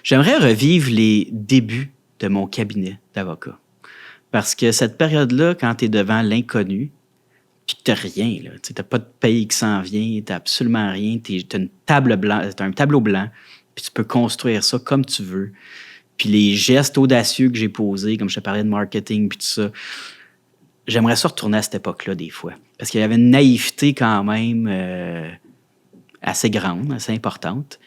J'aimerais revivre les débuts de mon cabinet d'avocat. Parce que cette période-là, quand tu es devant l'inconnu, puis que tu n'as rien, tu n'as pas de paye qui s'en vient, tu n'as absolument rien, tu as un tableau blanc, puis tu peux construire ça comme tu veux. Puis les gestes audacieux que j'ai posés, comme je te parlais de marketing, puis tout ça, j'aimerais ça retourner à cette époque-là des fois. Parce qu'il y avait une naïveté quand même assez grande, assez importante.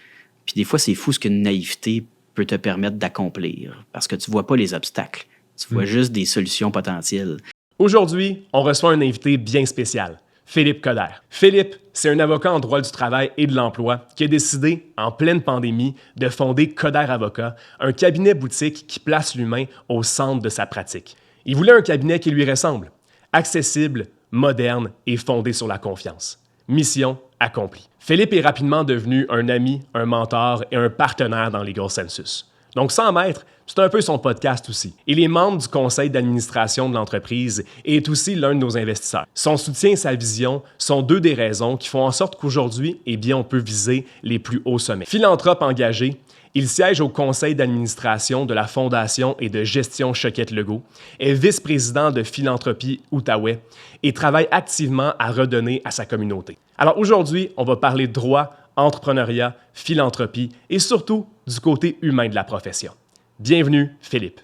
Puis des fois, c'est fou ce qu'une naïveté peut te permettre d'accomplir. Parce que tu vois pas les obstacles. Tu vois juste des solutions potentielles. Aujourd'hui, on reçoit un invité bien spécial, Philippe Coderre. Philippe, c'est un avocat en droit du travail et de l'emploi qui a décidé, en pleine pandémie, de fonder Coderre Avocat, un cabinet boutique qui place l'humain au centre de sa pratique. Il voulait un cabinet qui lui ressemble, accessible, moderne et fondé sur la confiance. Mission accomplie. Philippe est rapidement devenu un ami, un mentor et un partenaire dans Legal Census. Donc, 100 mètres, c'est un peu son podcast aussi. Il est membre du conseil d'administration de l'entreprise et est aussi l'un de nos investisseurs. Son soutien et sa vision sont deux des raisons qui font en sorte qu'aujourd'hui, on peut viser les plus hauts sommets. Philanthrope engagé, il siège au conseil d'administration de la Fondation et de gestion Choquette-Legault, est vice-président de Philanthropie Outaouais et travaille activement à redonner à sa communauté. Alors aujourd'hui, on va parler de droit, entrepreneuriat, philanthropie et surtout du côté humain de la profession. Bienvenue, Philippe.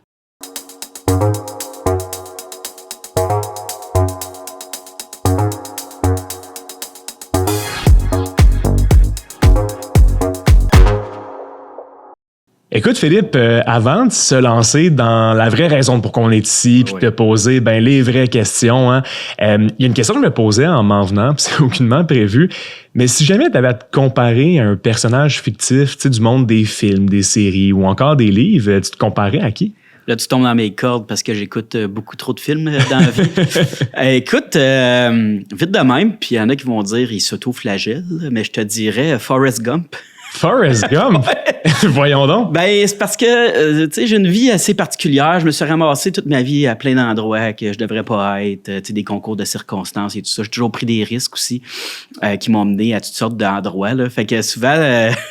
Écoute, Philippe, avant de se lancer dans la vraie raison pour qu'on est ici, puis de te poser les vraies questions, il y a une question que je me posais en m'en venant, puis c'est aucunement prévu, mais si jamais tu avais à te comparer à un personnage fictif du monde des films, des séries ou encore des livres, tu te comparais à qui? Là, tu tombes dans mes cordes parce que j'écoute beaucoup trop de films dans la vie. Écoute, vite de même, puis il y en a qui vont dire il s'auto-flagelle, mais je te dirais Forrest Gump. Forrest Gump? Voyons donc. C'est parce que, j'ai une vie assez particulière. Je me suis ramassé toute ma vie à plein d'endroits que je devrais pas être. Des concours de circonstances et tout ça. J'ai toujours pris des risques aussi qui m'ont mené à toutes sortes d'endroits. Là. Fait que souvent,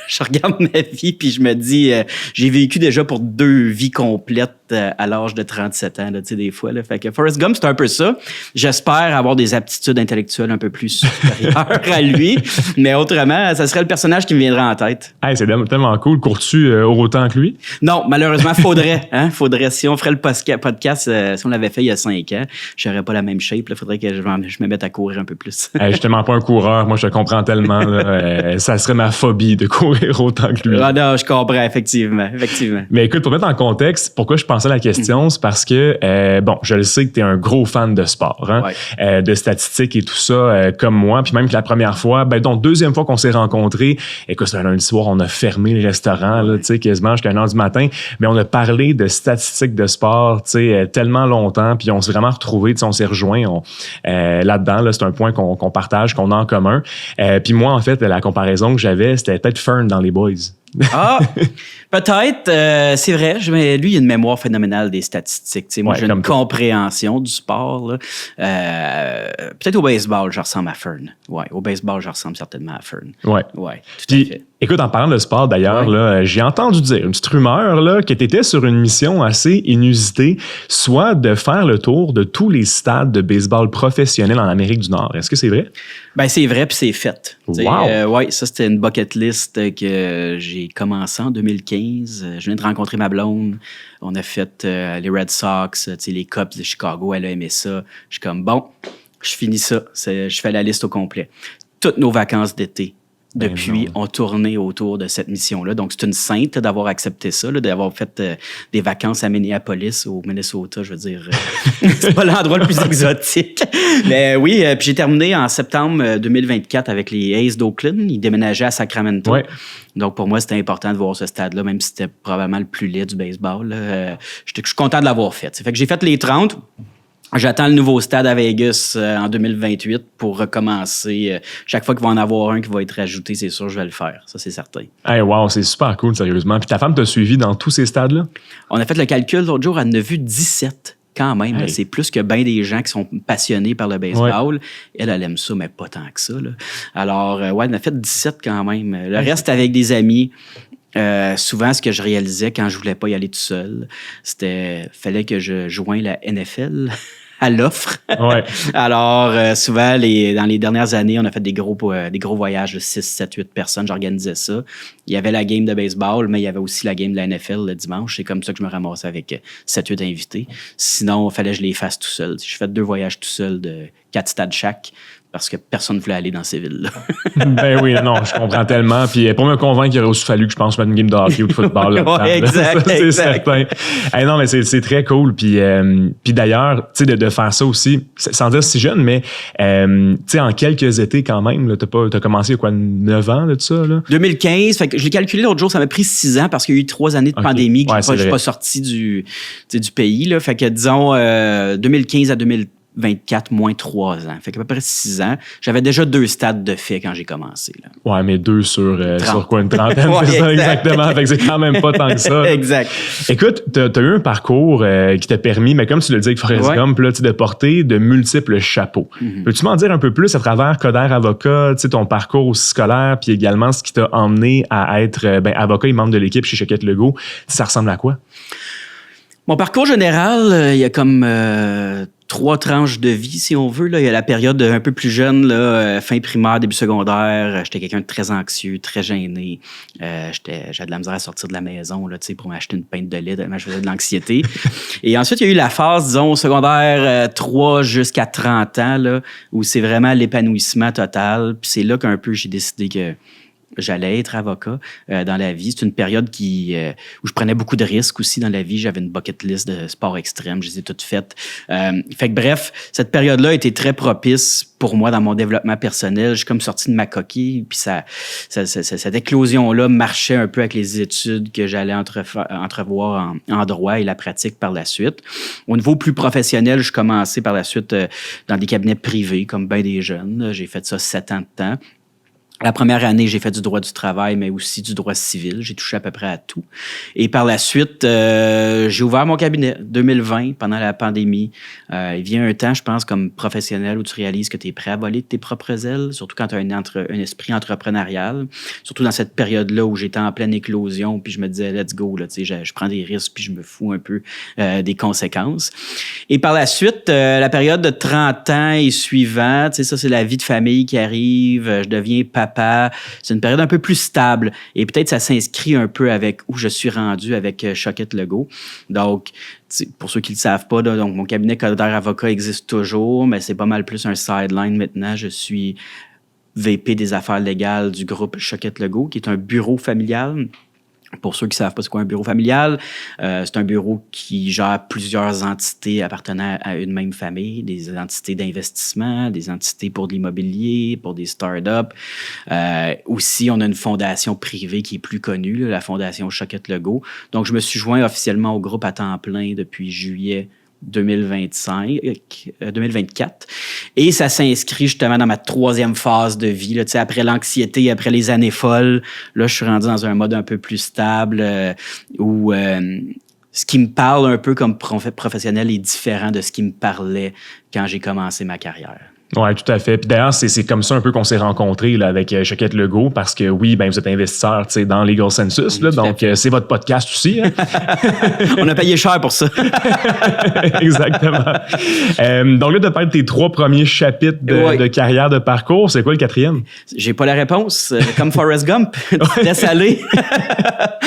je regarde ma vie puis je me dis, j'ai vécu déjà pour 2 vies complètes à l'âge de 37 ans, là, des fois. Là. Fait que Forrest Gump, c'est un peu ça. J'espère avoir des aptitudes intellectuelles un peu plus supérieures à lui. Mais autrement, ça serait le personnage qui me viendrait en tête. Hey, c'est tellement cool. Cours-tu autant que lui? Non, malheureusement, faudrait. Faudrait. Si on ferait le podcast, si on l'avait fait il y a 5 ans, j'aurais pas la même shape. Il faudrait que je me mette à courir un peu plus. Hey, je suis tellement pas un coureur. Moi, je te comprends tellement. Là, ça serait ma phobie de courir autant que lui. Ah non, je comprends, effectivement. Mais écoute, pour mettre en contexte, pourquoi je pensais à la question, c'est parce que, je le sais que tu es un gros fan de sport, de statistiques et tout ça, comme moi. Puis même que la première fois, deuxième fois qu'on s'est rencontrés, écoute, c'est un lundi soir, on a fermé le restaurant, là, quasiment jusqu'à 1h du matin, mais on a parlé de statistiques de sport, tellement longtemps, puis on s'est vraiment retrouvés, on s'est rejoints là-dedans, là, c'est un point qu'on partage, qu'on a en commun. Puis moi, en fait, la comparaison que j'avais, c'était peut-être Fern dans Les Boys. Ah, peut-être, c'est vrai. Mais lui, il a une mémoire phénoménale des statistiques. Moi, j'ai une compréhension du sport. Là. Peut-être au baseball, je ressemble à Fern. Ouais, au baseball, je ressemble certainement à Fern. Ouais, tout à fait. Écoute, en parlant de sport, d'ailleurs, là, j'ai entendu dire une petite rumeur là, que tu étais sur une mission assez inusitée, soit de faire le tour de tous les stades de baseball professionnels en Amérique du Nord. Est-ce que c'est vrai? C'est vrai, puis c'est fait. Wow. Ça, c'était une bucket list que j'ai commencé en 2015. Je viens de rencontrer ma blonde. On a fait les Red Sox, les Cubs de Chicago. Elle a aimé ça. Je suis comme, je finis ça. Je fais la liste au complet. Toutes nos vacances d'été, depuis, ont tourné autour de cette mission-là. Donc, c'est une sainte d'avoir accepté ça, d'avoir fait des vacances à Minneapolis, au Minnesota, je veux dire. C'est pas l'endroit le plus exotique. Mais oui, puis j'ai terminé en septembre 2024 avec les A's d'Oakland. Ils déménageaient à Sacramento. Ouais. Donc, pour moi, c'était important de voir ce stade-là, même si c'était probablement le plus laid du baseball. Je suis content de l'avoir fait. Fait que j'ai fait les 30. J'attends le nouveau stade à Vegas en 2028 pour recommencer. Chaque fois qu'il va en avoir un qui va être ajouté, c'est sûr, je vais le faire. Ça, c'est certain. Hey, wow, c'est super cool, sérieusement. Puis ta femme t'a suivi dans tous ces stades-là? On a fait le calcul l'autre jour, elle en a vu 17. Quand même, là, c'est plus que bien des gens qui sont passionnés par le baseball. Elle aime ça, mais pas tant que ça. Là. Alors, elle en a fait 17 quand même. Le reste avec des amis. Souvent, ce que je réalisais quand je voulais pas y aller tout seul, fallait que je joigne la NFL à l'offre. Ouais. Alors, souvent, dans les dernières années, on a fait des gros voyages de 6, 7, 8 personnes. J'organisais ça. Il y avait la game de baseball, mais il y avait aussi la game de la NFL le dimanche. C'est comme ça que je me ramassais avec 7, 8 invités. Sinon, il fallait que je les fasse tout seul. J'ai fait 2 voyages tout seul de 4 stades chaque, parce que personne ne voulait aller dans ces villes-là. Ben oui, non, je comprends tellement. Puis pour me convaincre, il aurait aussi fallu que je pense mettre une game de hockey ou de football. Ouais, exact, c'est exact. certain. Hey, non, mais c'est très cool. Puis d'ailleurs, tu sais, de faire ça aussi, sans dire si jeune, mais tu sais, en quelques étés quand même, t'as commencé il y a quoi, 9 ans de ça? Là? 2015, fait que je l'ai calculé l'autre jour, ça m'a pris 6 ans parce qu'il y a eu 3 années de pandémie que je suis pas sorti du pays. Là. Fait que disons, 2015 à 2024, moins 3 ans. Fait qu'à peu près 6 ans. J'avais déjà 2 stades de fait quand j'ai commencé. Là. Ouais, mais 2 sur quoi, une trentaine, ouais, c'est ça, exactement. Fait que c'est quand même pas tant que ça. Exact. Écoute, t'as eu un parcours qui t'a permis, mais comme tu le dis avec Forrest Gump, là, de porter de multiples chapeaux. Mm-hmm. Peux-tu m'en dire un peu plus à travers Coder Avocat, ton parcours aussi scolaire, puis également ce qui t'a emmené à être avocat et membre de l'équipe chez Choquette Legault? Ça ressemble à quoi? Mon parcours général, il y a comme 3 tranches de vie, si on veut. Là. Il y a la période un peu plus jeune, là, fin primaire, début secondaire. J'étais quelqu'un de très anxieux, très gêné. J'avais de la misère à sortir de la maison là, pour m'acheter une pinte de lait, tellement je faisais de l'anxiété. Et ensuite, il y a eu la phase, disons, secondaire 3 jusqu'à 30 ans, là, où c'est vraiment l'épanouissement total. Puis c'est là qu'un peu j'ai décidé que j'allais être avocat dans la vie. C'est une période où je prenais beaucoup de risques aussi dans la vie. J'avais une bucket list de sport extrême. Je les ai toutes faites. Fait que bref, cette période-là a été très propice pour moi dans mon développement personnel. Je suis comme sorti de ma coquille. Puis cette éclosion-là marchait un peu avec les études que j'allais entrevoir en droit et la pratique par la suite. Au niveau plus professionnel, je commençais par la suite dans des cabinets privés, comme bien des jeunes. J'ai fait ça 7 ans de temps. La première année, j'ai fait du droit du travail, mais aussi du droit civil. J'ai touché à peu près à tout. Et par la suite, j'ai ouvert mon cabinet 2020, pendant la pandémie. Il vient un temps, je pense, comme professionnel, où tu réalises que tu es prêt à voler de tes propres ailes, surtout quand tu as un esprit entrepreneurial. Surtout dans cette période-là où j'étais en pleine éclosion, puis je me disais, let's go, là, je prends des risques, puis je me fous un peu des conséquences. Et par la suite, la période de 30 ans et suivant, ça, c'est la vie de famille qui arrive. Je deviens papa. C'est une période un peu plus stable et peut-être ça s'inscrit un peu avec où je suis rendu avec Choquette Legault. Donc, pour ceux qui ne le savent pas, là, donc mon cabinet Coder Avocat existe toujours, mais c'est pas mal plus un sideline maintenant. Je suis VP des affaires légales du groupe Choquette Legault, qui est un bureau familial. Pour ceux qui ne savent pas c'est quoi un bureau familial, c'est un bureau qui gère plusieurs entités appartenant à une même famille, des entités d'investissement, des entités pour de l'immobilier, pour des startups. Aussi, on a une fondation privée qui est plus connue, là, la fondation Choquette Legault. Donc, je me suis joint officiellement au groupe à temps plein depuis juillet 2024. Et ça s'inscrit justement dans ma 3e phase de vie. Là, après l'anxiété, après les années folles, là, je suis rendu dans un mode un peu plus stable où ce qui me parle un peu comme professionnel est différent de ce qui me parlait quand j'ai commencé ma carrière. Oui, tout à fait. Puis d'ailleurs, c'est comme ça un peu qu'on s'est rencontrés là, avec Choquette Legault, parce que oui, vous êtes investisseur dans Legal Census, là, donc c'est votre podcast aussi. Hein? On a payé cher pour ça. Exactement. Donc là, tu as parlé de tes 3 premiers chapitres de carrière, de parcours. C'est quoi le 4e? J'ai pas la réponse. Comme Forrest Gump, tu te laisses aller.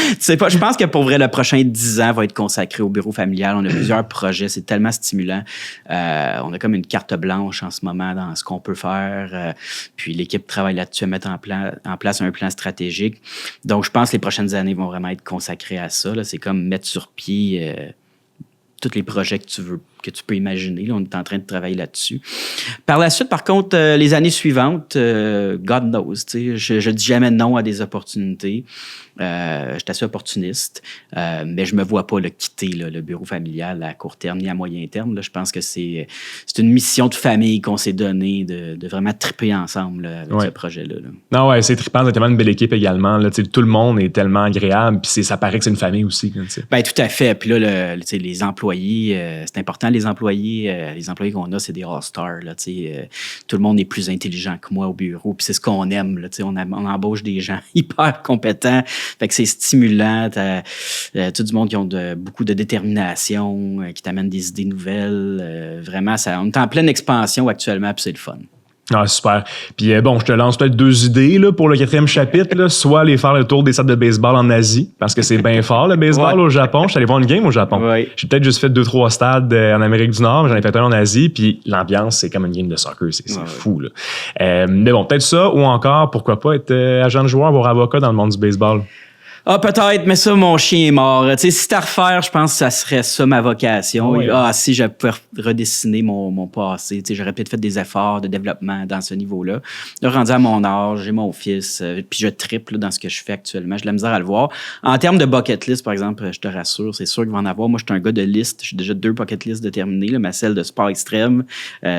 Tu sais pas, je pense que pour vrai, le prochain 10 ans va être consacré au bureau familial. On a plusieurs projets, c'est tellement stimulant. On a comme une carte blanche en ce moment dans ce qu'on peut faire. Puis l'équipe travaille là-dessus à mettre en place un plan stratégique. Donc, je pense que les prochaines années vont vraiment être consacrées à ça. Là. C'est comme mettre sur pied tous les projets que tu peux imaginer. Là, on est en train de travailler là-dessus. Par la suite, par contre, les années suivantes, God knows, je dis jamais non à des opportunités. Je suis assez opportuniste, mais je me vois pas quitter le bureau familial à court terme ni à moyen terme. Là. Je pense que c'est une mission de famille qu'on s'est donnée de vraiment triper ensemble là, avec ce projet-là. Là. Non, ouais, c'est trippant. C'est tellement une belle équipe également. Là, tout le monde est tellement agréable. Puis ça paraît que c'est une famille aussi. Là, ben, tout à fait. Puis là, les employés, c'est important temps, les employés qu'on a, c'est des all-stars. Là, tout le monde est plus intelligent que moi au bureau. Puis c'est ce qu'on aime. Là, on embauche des gens hyper compétents. Fait que c'est stimulant. T'as tout du monde qui ont beaucoup de détermination, qui t'amènent des idées nouvelles. Vraiment, on est en pleine expansion actuellement, puis c'est le fun. Ah, super. Puis bon, je te lance peut-être 2 idées là, pour le 4e chapitre. Là. Soit aller faire le tour des stades de baseball en Asie, parce que c'est bien fort le baseball au Japon. Je suis allé voir une game au Japon. Ouais. J'ai peut-être juste fait 2-3 stades en Amérique du Nord, mais j'en ai fait un en Asie. Puis l'ambiance, c'est comme une game de soccer. C'est fou. Là. Mais bon, peut-être ça, ou encore, pourquoi pas être agent de joueur, voire avocat dans le monde du baseball. Ah, peut-être, mais ça, mon chien est mort. Tu sais, si c'était à refaire, je pense que ça serait ça ma vocation. Oui. Si je pouvais redessiner mon passé, tu sais, j'aurais peut-être fait des efforts de développement dans ce niveau-là. Là, rendu à mon âge, j'ai mon fils, puis je triple dans ce que je fais actuellement. J'ai de la misère à le voir. En termes de bucket list, par exemple, je te rassure, c'est sûr qu'il va en avoir. Moi, je suis un gars de liste. J'ai déjà 2 bucket lists de terminer, là, mais celle de sport extrême,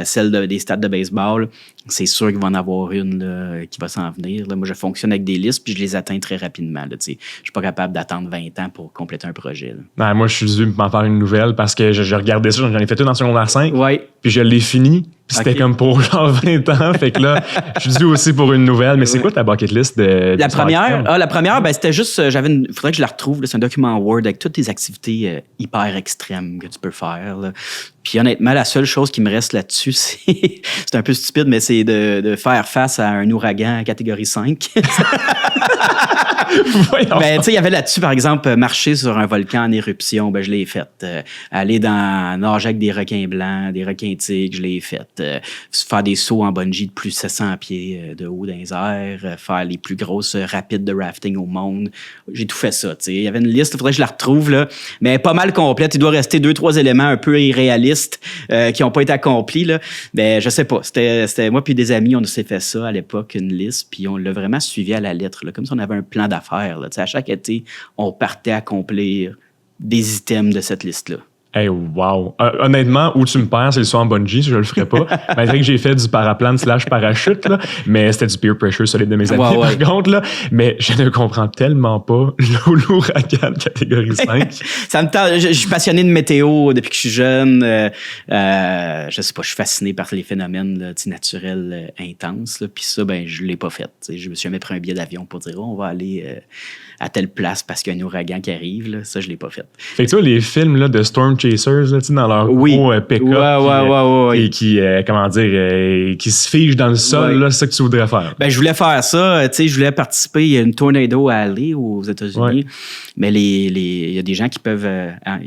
celle des stades de baseball. C'est sûr qu'il va en avoir une là, qui va s'en venir. Là. Moi, je fonctionne avec des listes puis je les atteins très rapidement. Là, je suis pas capable d'attendre 20 ans pour compléter un projet. Là. Ouais, moi, je suis dû m'en faire une nouvelle parce que je regardais ça, j'en ai fait une en secondaire 5. Ouais. Puis je l'ai fini. Puis c'était comme pour genre 20 ans. Fait que là, je suis dû aussi pour une nouvelle. Mais c'est quoi ta bucket list de la première, ben, c'était juste, faudrait que je la retrouve. Là, c'est un document Word avec toutes tes activités hyper extrêmes que tu peux faire. Là. Puis honnêtement, la seule chose qui me reste là-dessus, c'est un peu stupide, mais c'est de faire face à un ouragan catégorie 5. Ben, tu sais, il y avait là-dessus, par exemple, marcher sur un volcan en éruption, ben, je l'ai fait. Aller nager avec des requins blancs, des requins tigres, je l'ai fait. Faire des sauts en bungee de plus de 700 pieds de haut dans les airs, faire les plus grosses rapides de rafting au monde. J'ai tout fait ça, tu sais. Il y avait une liste, il faudrait que je la retrouve, là, mais pas mal complète. Il doit rester 2-3 éléments un peu irréalistes qui n'ont pas été accomplis, là. Ben, je sais pas. C'était moi puis des amis, on s'est fait ça à l'époque, une liste, puis on l'a vraiment suivi à la lettre, là, comme si on avait un plan d'affaires. Là. À chaque été, on partait accomplir des items de cette liste-là. Hey, wow. Honnêtement, où tu me perds, c'est le saut en bungee, je le ferais pas. Malgré que j'ai fait du paraplane / parachute, là, mais c'était du peer pressure solide de mes amis, par contre. Là, mais je ne comprends tellement pas l'ouragan catégorie 5. Ça me tente. Je suis passionné de météo depuis que je suis jeune. Je sais pas, je suis fasciné par les phénomènes là, naturels intenses. Puis ça, ben, je l'ai pas fait. T'sais. Je me suis jamais pris un billet d'avion pour dire on va aller à telle place parce qu'il y a un ouragan qui arrive. Là. Ça, je l'ai pas fait. Fait que toi, les films là, de Storm Chasers là, dans leur gros pick-up et qui, qui se figent dans le sol, là, c'est ça que tu voudrais faire. Ben, je voulais faire ça. Je voulais participer. Il y a une Tornado Alley aux États-Unis. Mais il y a des gens qui peuvent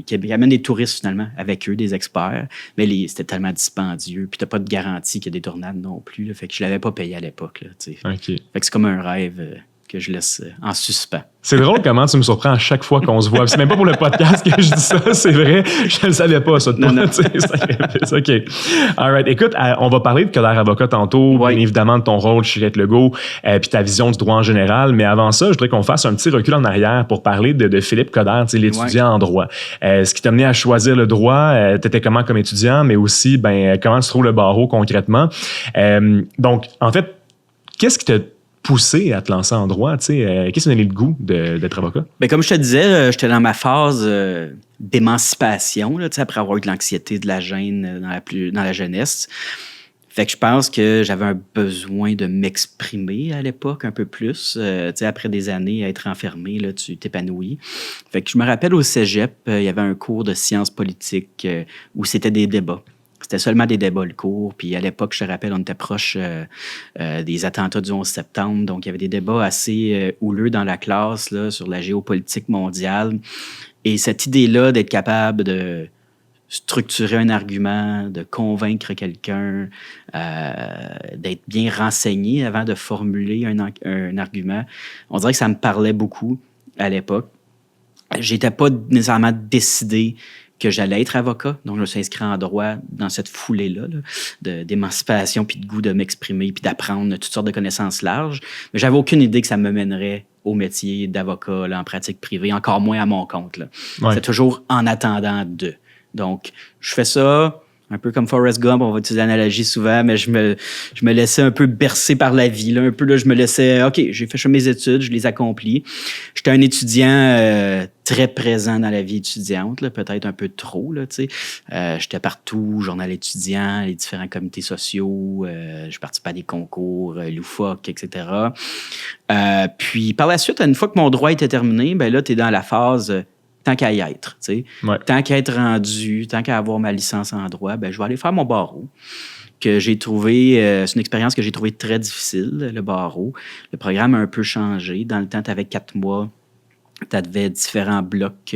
qui amènent des touristes finalement avec eux, des experts. Mais c'était tellement dispendieux. Puis t'as pas de garantie qu'il y a des tornades non plus. Là, fait que je l'avais pas payé à l'époque. Là, fait que c'est comme un rêve que je laisse en suspens. C'est drôle comment tu me surprends à chaque fois qu'on se voit. C'est même pas pour le podcast que je dis ça, c'est vrai. Je ne savais pas ça de toi. C'est OK. All right. Écoute, on va parler de Coderre Avocat tantôt, bien évidemment de ton rôle chez Rhett Legault, puis ta vision du droit en général. Mais avant ça, je voudrais qu'on fasse un petit recul en arrière pour parler de Philippe Coderre, l'étudiant en droit. Ce qui t'a amené à choisir le droit, t'étais comment comme étudiant, mais aussi comment tu trouves le barreau concrètement. Donc, en fait, qu'est-ce qui t'a poussé à te lancer en droit? Qu'est-ce qui t'a donné le goût d'être avocat? Bien, comme je te disais, j'étais dans ma phase d'émancipation, là, après avoir eu de l'anxiété, de la gêne dans la jeunesse. Fait que je pense que j'avais un besoin de m'exprimer à l'époque un peu plus. Après des années à être enfermé, là, tu t'épanouis. Fait que je me rappelle au cégep, il y avait un cours de sciences politiques où c'était des débats. C'était seulement des débats, le cours. Puis à l'époque, je te rappelle, on était proche des attentats du 11 septembre. Donc, il y avait des débats assez houleux dans la classe là, sur la géopolitique mondiale. Et cette idée-là d'être capable de structurer un argument, de convaincre quelqu'un, d'être bien renseigné avant de formuler un argument, on dirait que ça me parlait beaucoup à l'époque. J'étais pas nécessairement décidé que j'allais être avocat. Donc, je me suis inscrit en droit dans cette foulée-là d'émancipation, puis de goût de m'exprimer, puis d'apprendre toutes sortes de connaissances larges. Mais j'avais aucune idée que ça me mènerait au métier d'avocat là, en pratique privée, encore moins à mon compte. Là. C'est toujours en attendant de. Donc, je fais ça Un peu comme Forrest Gump, on va utiliser l'analogie souvent, mais je me laissais un peu bercer par la vie. Là. Un peu, là, je me laissais, OK, j'ai fait mes études, je les accomplis. J'étais un étudiant très présent dans la vie étudiante, là, peut-être un peu trop. Là, j'étais partout, journal étudiant, les différents comités sociaux, je participais à des concours loufoques, etc. Puis par la suite, une fois que mon droit était terminé, ben là, tu es dans la phase... tant qu'à y être, tu sais. Ouais. Tant qu'à être rendu, tant qu'à avoir ma licence en droit, ben je vais aller faire mon barreau, que j'ai trouvé, c'est une expérience que j'ai trouvée très difficile, le barreau. Le programme a un peu changé. Dans le temps, tu avais 4 mois, tu avais différents blocs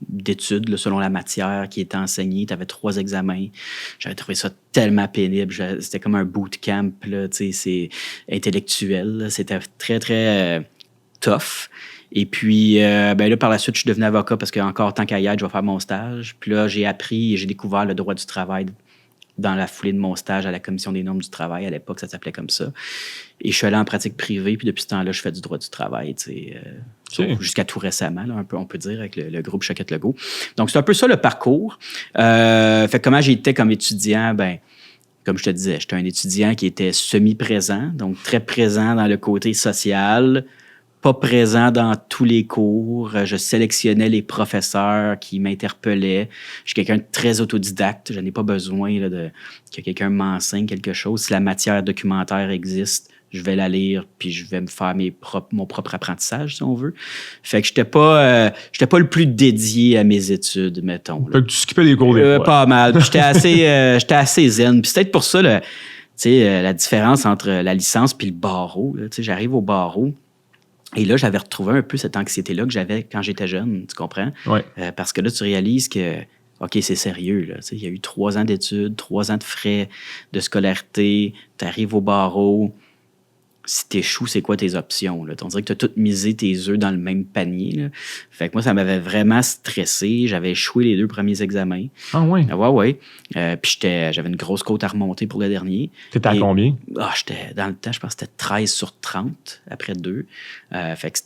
d'études là, selon la matière qui était enseignée. Tu avais 3 examens. J'avais trouvé ça tellement pénible. C'était comme un bootcamp, là, tu sais, c'est intellectuel. Là. C'était très, très tough. Et puis, ben là, par la suite, je suis devenu avocat parce qu'encore, tant qu'à y être, je vais faire mon stage. Puis là, j'ai appris et j'ai découvert le droit du travail dans la foulée de mon stage à la Commission des normes du travail. À l'époque, ça s'appelait comme ça. Et je suis allé en pratique privée. Puis depuis ce temps-là, je fais du droit du travail, tu sais, jusqu'à tout récemment, là, on peut dire, avec le groupe Choquette Legault. Donc, c'est un peu ça, le parcours. Fait comment j'étais comme étudiant, ben comme je te disais, j'étais un étudiant qui était semi-présent, donc très présent dans le côté social, pas présent dans tous les cours. Je sélectionnais les professeurs qui m'interpellaient. Je suis quelqu'un de très autodidacte. Je n'ai pas besoin là, que quelqu'un m'enseigne quelque chose. Si la matière documentaire existe, je vais la lire puis je vais me faire mon propre apprentissage, si on veut. Fait que j'étais pas le plus dédié à mes études, mettons. Là. Fait que tu skippais les cours des fois. Pas mal. Puis j'étais assez zen. Puis c'est peut-être pour ça la différence entre la licence puis le barreau. Là. J'arrive au barreau. Et là, j'avais retrouvé un peu cette anxiété-là que j'avais quand j'étais jeune, tu comprends? Ouais. Parce que là, tu réalises que, OK, c'est sérieux. Là. Il y a eu 3 ans d'études, 3 ans de frais de scolarité, tu arrives au barreau. Si t'échoues, c'est quoi tes options? Là? On dirait que tu as tout misé tes œufs dans le même panier. Là. Fait que moi, ça m'avait vraiment stressé. J'avais échoué les 2 premiers examens. Ah ouais? Ouais. Puis j'avais une grosse côte à remonter pour le dernier. T'étais à combien? Dans le temps, je pense que c'était 13 sur 30 après 2. Fait que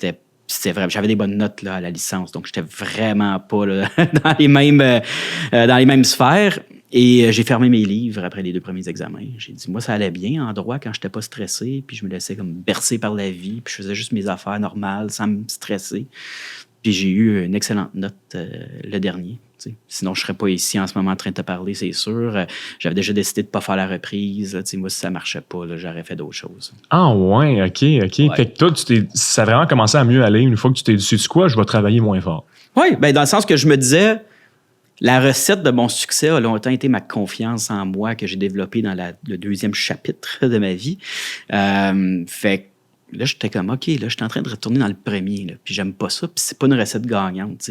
c'était vraiment, j'avais des bonnes notes là, à la licence, donc j'étais vraiment pas là, dans les mêmes sphères. Et j'ai fermé mes livres après les 2 premiers examens. J'ai dit, moi, ça allait bien en droit quand j'étais pas stressé, puis je me laissais comme bercer par la vie, puis je faisais juste mes affaires normales sans me stresser. Puis j'ai eu une excellente note le dernier. T'sais. Sinon, je serais pas ici en ce moment en train de te parler, c'est sûr. J'avais déjà décidé de pas faire la reprise. Moi, si ça marchait pas, là, j'aurais fait d'autres choses. Ah ouais, OK. Ouais. Fait que toi, ça a vraiment commencé à mieux aller une fois que tu t'es dit, sais-tu quoi, je vais travailler moins fort. Oui, ben dans le sens que je me disais, la recette de mon succès a longtemps été ma confiance en moi que j'ai développée dans le 2e chapitre de ma vie. Fait que là, j'étais comme, OK, là, je suis en train de retourner dans le premier, là, puis j'aime pas ça, puis c'est pas une recette gagnante.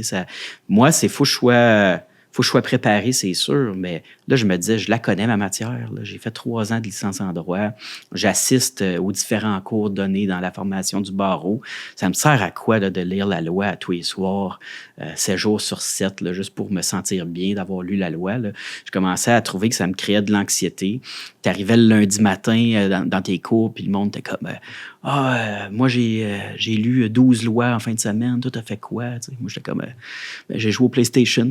Moi, faut que je sois préparé, c'est sûr, mais là, je me disais, je la connais, ma matière. Là. J'ai fait 3 ans de licence en droit. J'assiste aux différents cours donnés dans la formation du barreau. Ça me sert à quoi là, de lire la loi à tous les soirs, 7 jours sur 7, là, juste pour me sentir bien d'avoir lu la loi. Là. Je commençais à trouver que ça me créait de l'anxiété. Tu arrivais le lundi matin dans tes cours, puis le monde était comme moi, j'ai lu 12 lois en fin de semaine. Toi, t'as fait quoi? T'sais? Moi, j'étais comme j'ai joué au PlayStation.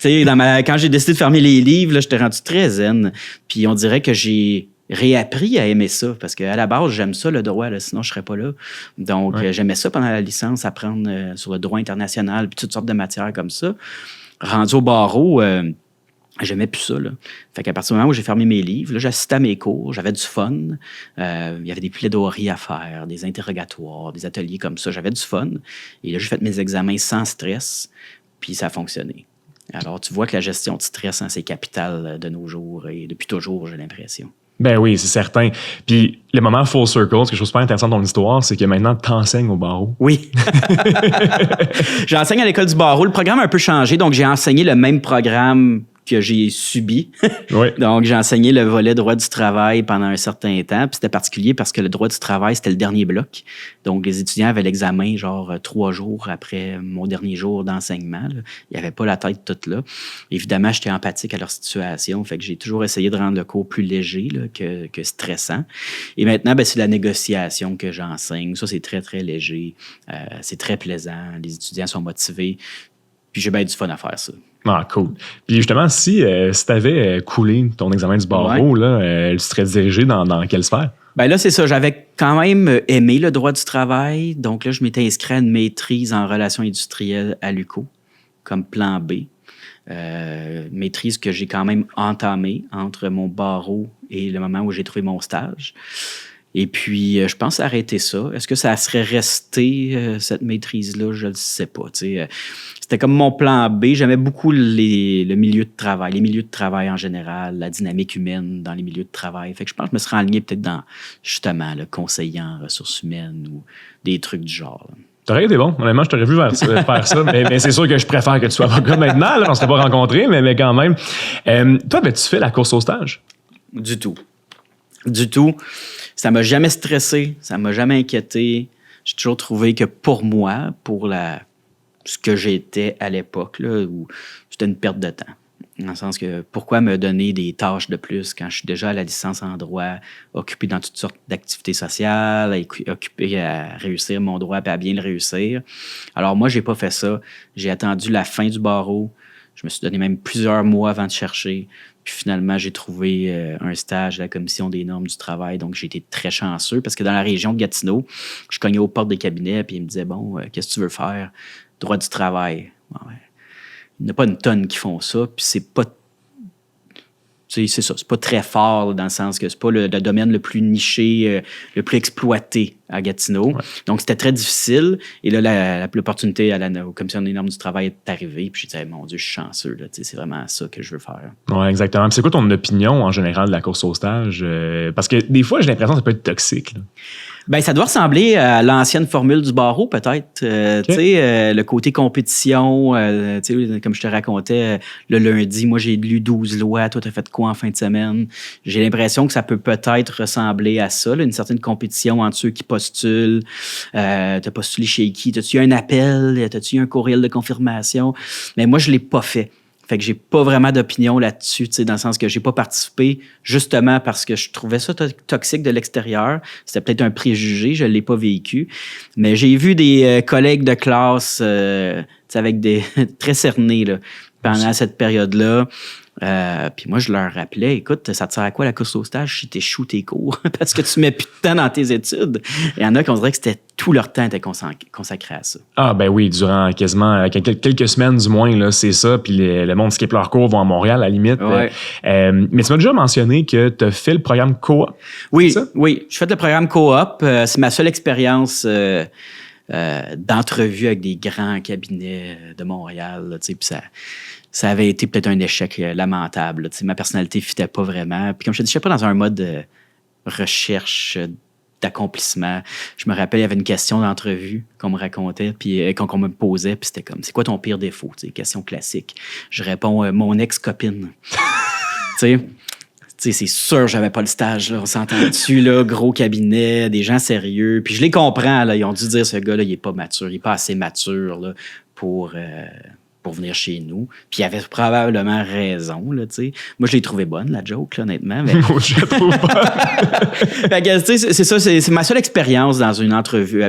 Là, quand j'ai décidé de fermer les livres, là, j'étais rendu très zen. Puis on dirait que j'ai réappris à aimer ça, parce qu'à la base, j'aime ça, le droit, là, sinon je serais pas là. Donc, j'aimais ça pendant la licence, apprendre sur le droit international, puis toutes sortes de matières comme ça. Rendu au barreau, j'aimais plus ça. Là. Fait qu'à partir du moment où j'ai fermé mes livres, là, j'assistais à mes cours, j'avais du fun. Il y avait des plaidoiries à faire, des interrogatoires, des ateliers comme ça. J'avais du fun. Et là, j'ai fait mes examens sans stress, puis ça a fonctionné. Alors, tu vois que la gestion de stress, c'est capital de nos jours et depuis toujours, j'ai l'impression. Ben oui, c'est certain. Puis le moment full circle, ce que je trouve super intéressant dans l'histoire, c'est que maintenant, tu enseignes au barreau. Oui. J'enseigne à l'école du barreau. Le programme a un peu changé, donc j'ai enseigné le même programme que j'ai subi. Oui. Donc, j'ai enseigné le volet droit du travail pendant un certain temps. Puis c'était particulier parce que le droit du travail, c'était le dernier bloc. Donc, les étudiants avaient l'examen 3 jours après mon dernier jour d'enseignement. Là. Ils n'avaient pas la tête toute là. Évidemment, j'étais empathique à leur situation. Fait que j'ai toujours essayé de rendre le cours plus léger là, que stressant. Et maintenant, c'est la négociation que j'enseigne. Ça, c'est très, très léger. C'est très plaisant. Les étudiants sont motivés. Puis j'ai bien du fun à faire ça. Ah, cool. Puis justement, si tu avais coulé ton examen du barreau, là, tu serais dirigé dans quelle sphère? Ben là, c'est ça. J'avais quand même aimé le droit du travail. Donc là, je m'étais inscrit à une maîtrise en relations industrielles à l'UQO, comme plan B. Maîtrise que j'ai quand même entamée entre mon barreau et le moment où j'ai trouvé mon stage. Et puis, je pense arrêter ça. Est-ce que ça serait resté, cette maîtrise-là? Je ne sais pas. C'était comme mon plan B. J'aimais beaucoup le milieu de travail, les milieux de travail en général, la dynamique humaine dans les milieux de travail. Fait que je pense que je me serais aligné peut-être dans, justement, le conseiller en ressources humaines ou des trucs du genre. T'aurais été bon. Honnêtement, je t'aurais vu faire ça. Mais c'est sûr que je préfère que tu sois avocat maintenant. Là, on ne s'est pas rencontrés, mais quand même. Toi, tu fais la course au stage? Du tout. Du tout. Ça m'a jamais stressé, ça m'a jamais inquiété. J'ai toujours trouvé que pour moi, ce que j'étais à l'époque, là, où c'était une perte de temps. Dans le sens que pourquoi me donner des tâches de plus quand je suis déjà à la licence en droit, occupé dans toutes sortes d'activités sociales, occupé à réussir mon droit et à bien le réussir. Alors moi, j'ai pas fait ça. J'ai attendu la fin du barreau. Je me suis donné même plusieurs mois avant de chercher. Puis finalement, j'ai trouvé un stage à la Commission des normes du travail. Donc, j'ai été très chanceux parce que dans la région de Gatineau, je cognais aux portes des cabinets puis ils me disaient, bon, qu'est-ce que tu veux faire? Droit du travail. Ouais. Il n'y en a pas une tonne qui font ça. Puis c'est pas... C'est ça, c'est pas très fort là, dans le sens que c'est pas le domaine le plus niché, le plus exploité à Gatineau. Ouais. Donc, c'était très difficile. Et là, l'opportunité à la Commission des normes du travail est arrivée. Puis, je disais, mon Dieu, je suis chanceux. Là, c'est vraiment ça que je veux faire. Oui, exactement. Puis c'est quoi ton opinion en général de la course au stage? Parce que des fois, j'ai l'impression que ça peut être toxique. Là. Ben, ça doit ressembler à l'ancienne formule du barreau, peut-être. Okay. Le côté compétition, comme je te racontais, le lundi, moi, j'ai lu 12 lois. Toi, tu as fait quoi en fin de semaine? J'ai l'impression que ça peut peut-être ressembler à ça, là, une certaine compétition entre ceux qui postulent. T'as postulé chez qui? T'as-tu eu un appel? T'as-tu eu un courriel de confirmation? Mais moi, je l'ai pas fait. Fait que j'ai pas vraiment d'opinion là-dessus, dans le sens que j'ai pas participé, justement parce que je trouvais ça toxique de l'extérieur. C'était peut-être un préjugé, je l'ai pas vécu. Mais j'ai vu des collègues de classe avec des très cernés là, pendant cette période-là. Puis moi, je leur rappelais, écoute, ça te sert à quoi la course au stage si t'échoues tes cours? Parce que tu mets plus de temps dans tes études. Il y en a qui on dirait que tout leur temps était consacré à ça. Ah ben oui, durant quasiment quelques semaines du moins, là, c'est ça. Puis le monde skip leur cours, vont à Montréal à la limite. Ouais. Mais tu m'as déjà mentionné que tu as fait le programme coop. Oui, oui. Je fais le programme coop. C'est ma seule expérience d'entrevue avec des grands cabinets de Montréal. Puis ça avait été peut-être un échec lamentable. Ma personnalité ne fitait pas vraiment. Puis comme je te dis, je n'étais pas dans un mode de recherche, d'accomplissement. Je me rappelle, il y avait une question d'entrevue qu'on me racontait, puis qu'on me posait, puis c'était comme, c'est quoi ton pire défaut? Question classique. Je réponds, mon ex-copine. Tu sais, c'est sûr, j'avais pas le stage, là. On s'entend dessus, là, gros cabinet, des gens sérieux. Puis je les comprends, là. Ils ont dû dire, ce gars-là, il est pas mature, il est pas assez mature, là, pour venir chez nous. Puis il avait probablement raison, là, tu sais. Moi, je l'ai trouvé bonne, la joke, là, honnêtement. Mais... Moi, je la trouve pas. Fait que, tu sais, c'est ça, c'est ma seule expérience dans une entrevue,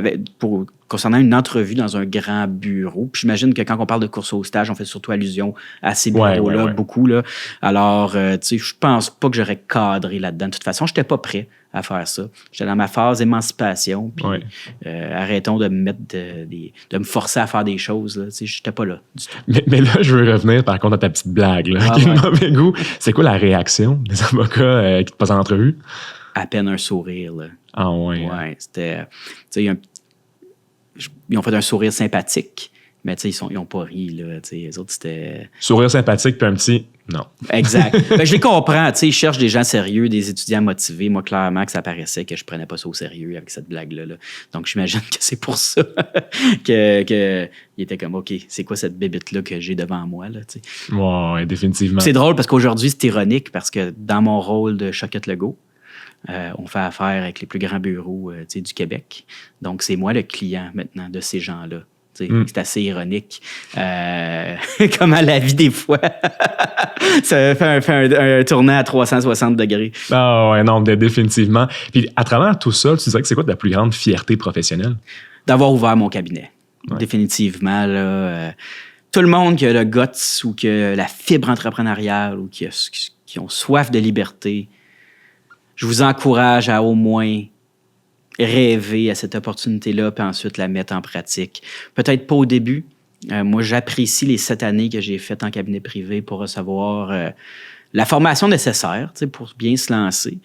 concernant une entrevue dans un grand bureau. Puis j'imagine que quand on parle de course au stage, on fait surtout allusion à ces bureaux-là, beaucoup, là. Alors, tu sais, je pense pas que j'aurais cadré là-dedans. De toute façon, j'étais pas prêt à faire ça. J'étais dans ma phase émancipation, puis arrêtons de me mettre de me forcer à faire des choses, là. Tu sais, j'étais pas là du tout. Mais là, je veux revenir par contre à ta petite blague, là, qui est de mauvais goût. C'est quoi la réaction des avocats qui te passent en entrevue? À peine un sourire, là. Ah ouais. Ouais, c'était... Tu sais, ils ont fait un sourire sympathique, mais tu sais, ils ont pas ri, là. Tu sais, les autres, c'était... Sourire sympathique, puis un petit... Non. Exact. Ben, je les comprends. Tu sais, ils cherchent des gens sérieux, des étudiants motivés. Moi, clairement, que ça paraissait que je prenais pas ça au sérieux avec cette blague-là. Là. Donc, j'imagine que c'est pour ça que il était comme, OK, c'est quoi cette bébite-là que j'ai devant moi, là, tu sais. Ouais, définitivement. C'est drôle parce qu'aujourd'hui, c'est ironique parce que dans mon rôle de Choquette Legault, on fait affaire avec les plus grands bureaux du Québec. Donc, c'est moi le client maintenant de ces gens-là. C'est assez ironique. Comment la vie, des fois, ça fait un tournant à 360 degrés. Ah ouais, non, définitivement. Puis, à travers tout ça, tu dirais que c'est quoi ta plus grande fierté professionnelle? D'avoir ouvert mon cabinet. Ouais. Définitivement, là... tout le monde qui a le guts ou qui a la fibre entrepreneuriale ou qui ont soif de liberté, je vous encourage à au moins rêver à cette opportunité-là puis ensuite la mettre en pratique. Peut-être pas au début. Moi, j'apprécie les 7 années que j'ai faites en cabinet privé pour recevoir la formation nécessaire pour bien se lancer.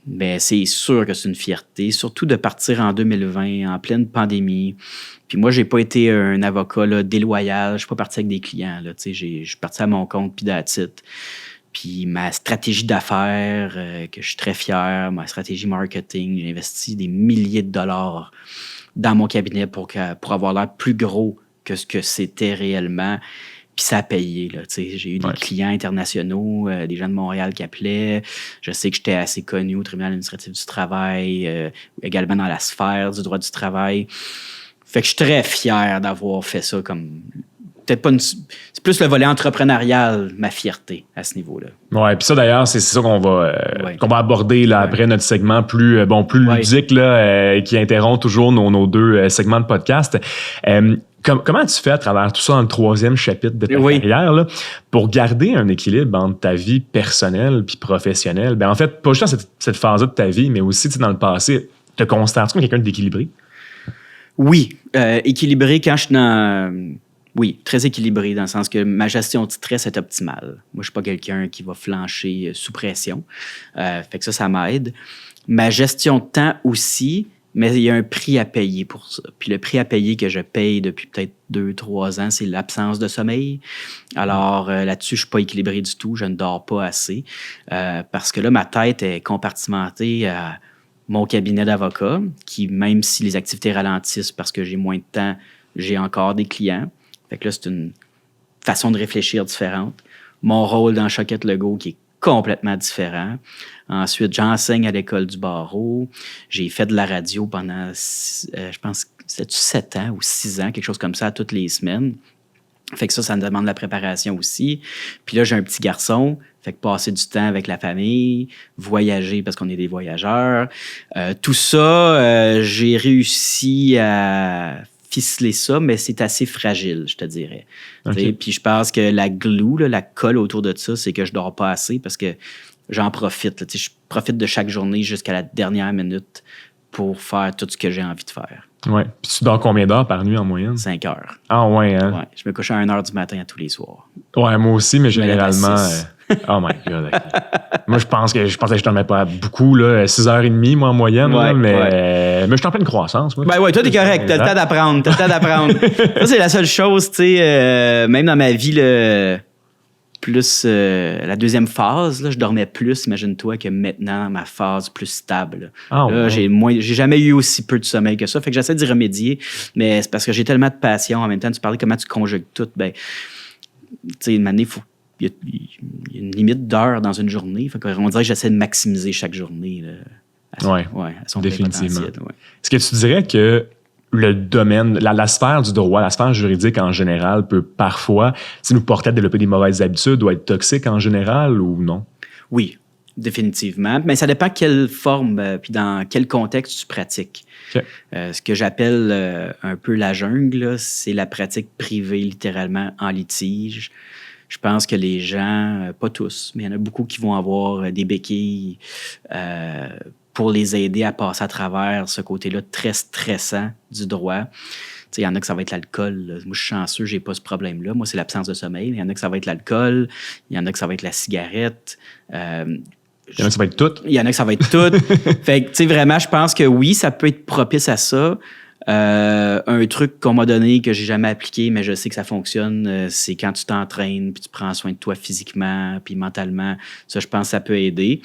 Mais c'est sûr que c'est une fierté, surtout de partir en 2020, en pleine pandémie. Puis moi, j'ai pas été un avocat là, déloyal. Je suis pas parti avec des clients. Je suis parti à mon compte, puis that's it. Puis ma stratégie d'affaires, que je suis très fier, ma stratégie marketing, j'ai investi des milliers de dollars dans mon cabinet pour avoir l'air plus gros que ce que c'était réellement. Puis ça a payé. Là, j'ai eu des clients internationaux, des gens de Montréal qui appelaient. Je sais que j'étais assez connu au tribunal administratif du travail, également dans la sphère du droit du travail. Fait que je suis très fier d'avoir fait ça comme... Peut-être pas c'est plus le volet entrepreneurial, ma fierté, à ce niveau-là. Ouais, puis ça, d'ailleurs, c'est ça qu'on va aborder là, après notre segment plus ludique là, qui interrompt toujours nos 2 segments de podcast. Comment tu fais à travers tout ça dans le 3e chapitre de ta carrière là, pour garder un équilibre entre ta vie personnelle puis professionnelle? Ben, en fait, pas juste dans cette phase-là de ta vie, mais aussi dans le passé, te considères-tu comme quelqu'un d'équilibré? Oui, équilibré quand je suis dans... Oui, très équilibré dans le sens que ma gestion de stress est optimale. Moi, je suis pas quelqu'un qui va flancher sous pression. Fait que ça m'aide. Ma gestion de temps aussi, mais il y a un prix à payer pour ça. Puis le prix à payer que je paye depuis peut-être 2-3 ans, c'est l'absence de sommeil. Alors là-dessus, je suis pas équilibré du tout. Je ne dors pas assez. Parce que là, ma tête est compartimentée à mon cabinet d'avocat, qui, même si les activités ralentissent parce que j'ai moins de temps, j'ai encore des clients. Fait que là, c'est une façon de réfléchir différente. Mon rôle dans Choquette Legault qui est complètement différent. Ensuite, j'enseigne à l'école du barreau. J'ai fait de la radio pendant, je pense, c'était 7 ans ou 6 ans, quelque chose comme ça, toutes les semaines. Fait que ça me demande de la préparation aussi. Puis là, j'ai un petit garçon. Fait que passer du temps avec la famille, voyager parce qu'on est des voyageurs. Tout ça, j'ai réussi à ficeler ça, mais c'est assez fragile, je te dirais. Okay. Puis je pense que la glue, là, la colle autour de ça, c'est que je dors pas assez parce que j'en profite. Là, je profite de chaque journée jusqu'à la dernière minute pour faire tout ce que j'ai envie de faire. Ouais. Puis tu dors combien d'heures par nuit en moyenne? 5 heures. Ah ouais, hein? Ouais. Je me couche à 1h du matin à tous les soirs. Ouais, moi aussi, mais généralement... Oh my God. Okay. Moi, je pensais que je dormais pas beaucoup, là, 6h30, moi, en moyenne, là, mais je suis en pleine croissance. Moi. Ben ouais, toi, t'es correct. T'as le temps d'apprendre. Ça, c'est la seule chose, tu sais, même dans ma vie, plus la deuxième phase, là, je dormais plus, imagine-toi, que maintenant, ma phase plus stable. Là, ouais. J'ai jamais eu aussi peu de sommeil que ça. Fait que j'essaie d'y remédier, mais c'est parce que j'ai tellement de passion. En même temps, tu parlais comment tu conjugues tout. Ben, tu sais, une année, il y a une limite d'heures dans une journée. Fait qu'on dirait que j'essaie de maximiser chaque journée. Oui, à son définitivement. Ouais. Est-ce que tu dirais que le domaine, la sphère du droit, la sphère juridique en général peut parfois nous porter à développer des mauvaises habitudes ou être toxique en général ou non? Oui, définitivement. Mais ça dépend quelle forme puis dans quel contexte tu pratiques. Okay. Ce que j'appelle un peu la jungle, là, c'est la pratique privée littéralement en litige. Je pense que les gens, pas tous, mais il y en a beaucoup qui vont avoir des béquilles pour les aider à passer à travers ce côté-là très stressant du droit. Il y en a que ça va être l'alcool. Là. Moi, je suis chanceux, j'ai pas ce problème-là. Moi, c'est l'absence de sommeil. Il y en a que ça va être l'alcool. Il y en a que ça va être la cigarette. Il y en a que ça va être tout. Il y en a que ça va être tout. Fait que, tu sais, vraiment, je pense que oui, ça peut être propice à ça. Un truc qu'on m'a donné que j'ai jamais appliqué, mais je sais que ça fonctionne, c'est quand tu t'entraînes puis tu prends soin de toi physiquement puis mentalement. Ça, je pense que ça peut aider.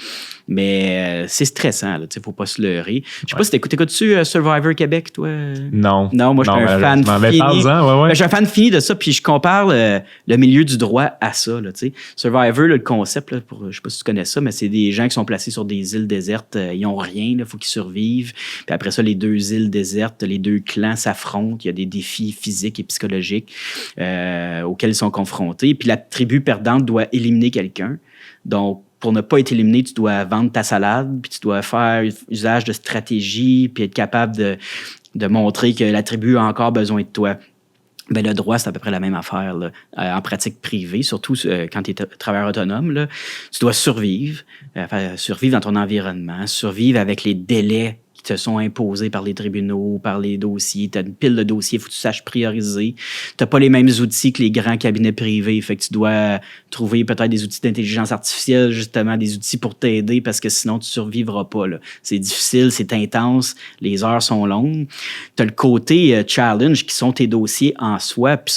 Mais c'est stressant, il ne faut pas se leurrer. Je sais pas si t'écoutes-tu Survivor Québec, toi? Non. Non, moi, je suis un fan fini. Ouais. Je suis un fan fini de ça, puis je compare le milieu du droit à ça. Là, Survivor, là, le concept, là, je sais pas si tu connais ça, mais c'est des gens qui sont placés sur des îles désertes. Ils n'ont rien, il faut qu'ils survivent. Puis après ça, les 2 îles désertes, les 2 clans s'affrontent. Il y a des défis physiques et psychologiques auxquels ils sont confrontés. Puis la tribu perdante doit éliminer quelqu'un. Donc, pour ne pas être éliminé, tu dois vendre ta salade, puis tu dois faire usage de stratégie, puis être capable de montrer que la tribu a encore besoin de toi. Ben, le droit, c'est à peu près la même affaire là. En pratique privée, surtout quand tu es travailleur autonome, là, tu dois survivre, survivre dans ton environnement, survivre avec les délais qui te sont imposés par les tribunaux, par les dossiers. Tu as une pile de dossiers, il faut que tu saches prioriser. Tu n'as pas les mêmes outils que les grands cabinets privés, fait que tu dois trouver peut-être des outils d'intelligence artificielle, justement, des outils pour t'aider parce que sinon, tu ne survivras pas. Là. C'est difficile, c'est intense, les heures sont longues. Tu as le côté challenge qui sont tes dossiers en soi, puis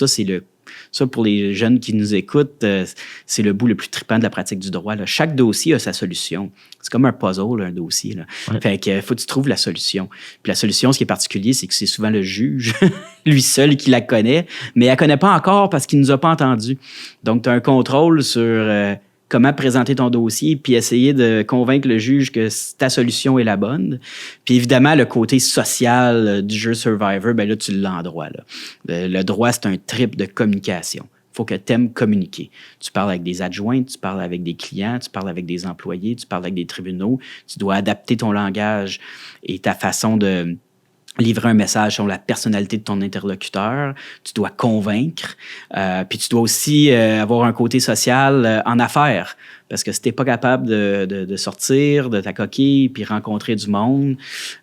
ça, pour les jeunes qui nous écoutent, c'est le bout le plus trippant de la pratique du droit. Là. Chaque dossier a sa solution. C'est comme un puzzle, un dossier. Là. Ouais. Fait que faut que tu trouves la solution. Puis la solution, ce qui est particulier, c'est que c'est souvent le juge, lui seul, qui la connaît, mais elle ne connaît pas encore parce qu'il ne nous a pas entendus. Donc, tu as un contrôle sur comment présenter ton dossier, puis essayer de convaincre le juge que ta solution est la bonne. Puis évidemment, le côté social du jeu Survivor, ben là, tu l'as en droit. Là. Le droit, c'est un trip de communication. Il faut que tu aimes communiquer. Tu parles avec des adjoints, tu parles avec des clients, tu parles avec des employés, tu parles avec des tribunaux. Tu dois adapter ton langage et ta façon de livrer un message sur la personnalité de ton interlocuteur, tu dois convaincre, puis tu dois aussi avoir un côté social en affaires, parce que si t'es pas capable de sortir de ta coquille puis rencontrer du monde,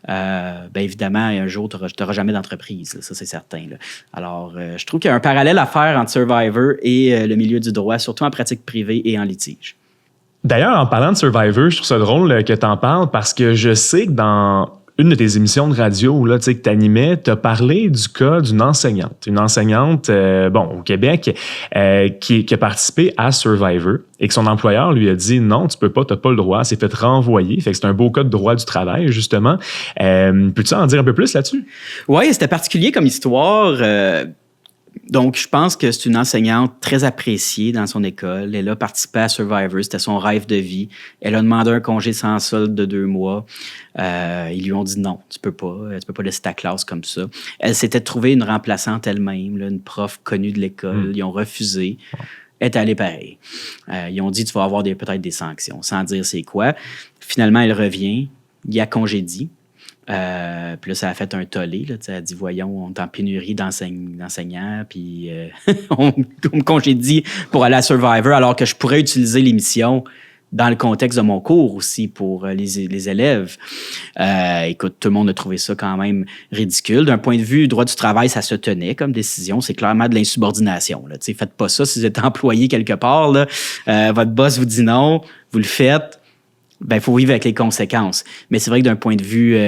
ben évidemment, un jour, t'auras jamais d'entreprise, là, ça c'est certain. Là. Alors, je trouve qu'il y a un parallèle à faire entre Survivor et le milieu du droit, surtout en pratique privée et en litige. D'ailleurs, en parlant de Survivor, je trouve ça drôle que tu en parles parce que je sais que dans une de tes émissions de radio là, que tu animais, tu as parlé du cas d'une enseignante. Une enseignante au Québec qui a participé à Survivor et que son employeur lui a dit non, tu peux pas, tu n'as pas le droit, s'est fait renvoyer. Fait que c'est un beau cas de droit du travail, justement. Peux-tu en dire un peu plus là-dessus? Oui, c'était particulier comme histoire. Donc, je pense que c'est une enseignante très appréciée dans son école. Elle a participé à Survivor, c'était son rêve de vie. Elle a demandé un congé sans solde de 2 mois. Ils lui ont dit non, tu peux pas laisser ta classe comme ça. Elle s'était trouvée une remplaçante elle-même, là, une prof connue de l'école. Ils ont refusé. Elle est allée pareil. Ils ont dit tu vas avoir peut-être des sanctions, sans dire c'est quoi. Finalement, elle revient. Il y a congédie. Puis là, ça a fait un tollé. Là, elle a dit, voyons, on est en pénurie d'enseignants, puis on me congédie pour aller à Survivor, alors que je pourrais utiliser l'émission dans le contexte de mon cours aussi pour les élèves. Écoute, tout le monde a trouvé ça quand même ridicule. D'un point de vue droit du travail, ça se tenait comme décision. C'est clairement de l'insubordination. Là. Faites pas ça si vous êtes employé quelque part. Là. Votre boss vous dit non, vous le faites. Ben, il faut vivre avec les conséquences. Mais c'est vrai que d'un point de vue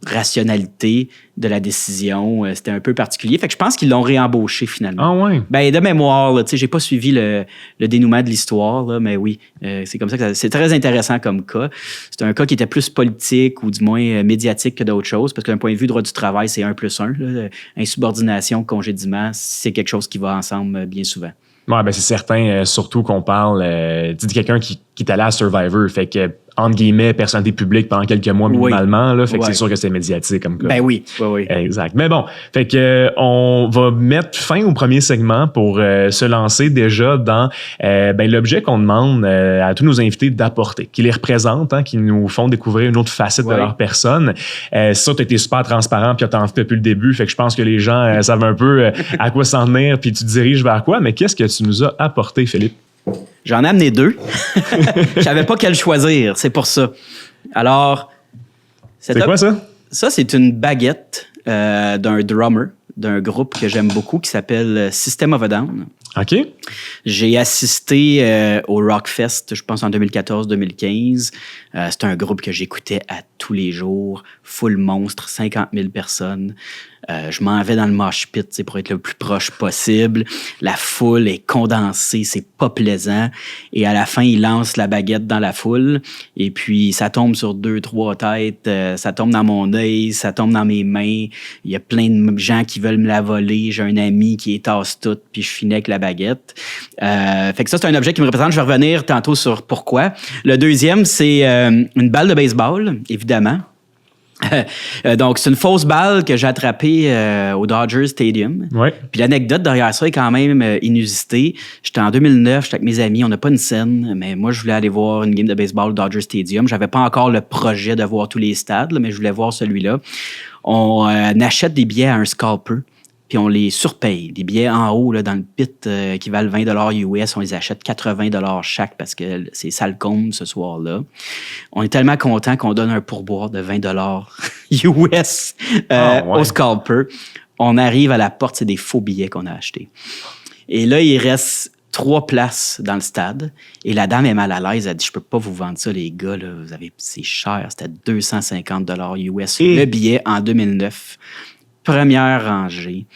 rationalité de la décision, c'était un peu particulier. Fait que je pense qu'ils l'ont réembauché finalement. Ah ouais? Ben, de mémoire, là, j'ai pas suivi le dénouement de l'histoire, là, mais oui, c'est comme ça que c'est très intéressant comme cas. C'est un cas qui était plus politique ou du moins médiatique que d'autres choses, parce que d'un point de vue droit du travail, c'est 1+1. Là. Insubordination, congédiement, c'est quelque chose qui va ensemble bien souvent. Ouais, ben c'est certain, surtout qu'on parle de quelqu'un qui est allé à Survivor, fait que entre guillemets, personnalité publique pendant quelques mois minimalement, là, fait que c'est sûr que c'est médiatique comme cas. Ben oui, oui. Exact. Mais bon, fait que on va mettre fin au premier segment pour se lancer déjà dans l'objet qu'on demande à tous nos invités d'apporter, qui les représentent, hein, qui nous font découvrir une autre facette de leur personne. Ça, tu as été super transparent puis tu as envie depuis le début, fait que je pense que les gens savent un peu à quoi s'en tenir puis tu te diriges vers quoi, mais qu'est-ce que tu nous as apporté, Philippe? J'en ai amené 2. Je savais pas quel choisir, c'est pour ça. Alors, c'est quoi ça? Ça, c'est une baguette d'un drummer d'un groupe que j'aime beaucoup qui s'appelle System of a Down. OK. J'ai assisté au Rockfest, je pense en 2014-2015. C'est un groupe que j'écoutais à tous les jours, full monstre, 50 000 personnes. Je m'en vais dans le mosh pit pour être le plus proche possible. La foule est condensée, c'est pas plaisant. Et à la fin, ils lancent la baguette dans la foule. Et puis, ça tombe sur 2-3 têtes. Ça tombe dans mon œil, ça tombe dans mes mains. Il y a plein de gens qui veulent me la voler. J'ai un ami qui étasse tout, puis je finis avec la baguette. Fait que ça, c'est un objet qui me représente. Je vais revenir tantôt sur pourquoi. Le deuxième, c'est une balle de baseball, évidemment. Donc, c'est une fausse balle que j'ai attrapée au Dodger Stadium. Ouais. Puis l'anecdote derrière ça est quand même inusitée. J'étais en 2009, j'étais avec mes amis, on n'a pas une scène, mais moi, je voulais aller voir une game de baseball au Dodger Stadium. J'avais pas encore le projet de voir tous les stades, là, mais je voulais voir celui-là. On achète des billets à un scalper. puis on les surpaye. Des billets en haut, là, dans le pit, qui valent 20 US, on les achète 80 chaque parce que c'est Salcombe ce soir-là. On est tellement content qu'on donne un pourboire de 20 US au scalper. On arrive à la porte, c'est des faux billets qu'on a achetés. Et là, il reste 3 places dans le stade. Et la dame est mal à l'aise. Elle dit, je peux pas vous vendre ça, les gars. Là. C'est cher. C'était 250 US le billet en 2009. Première rangée.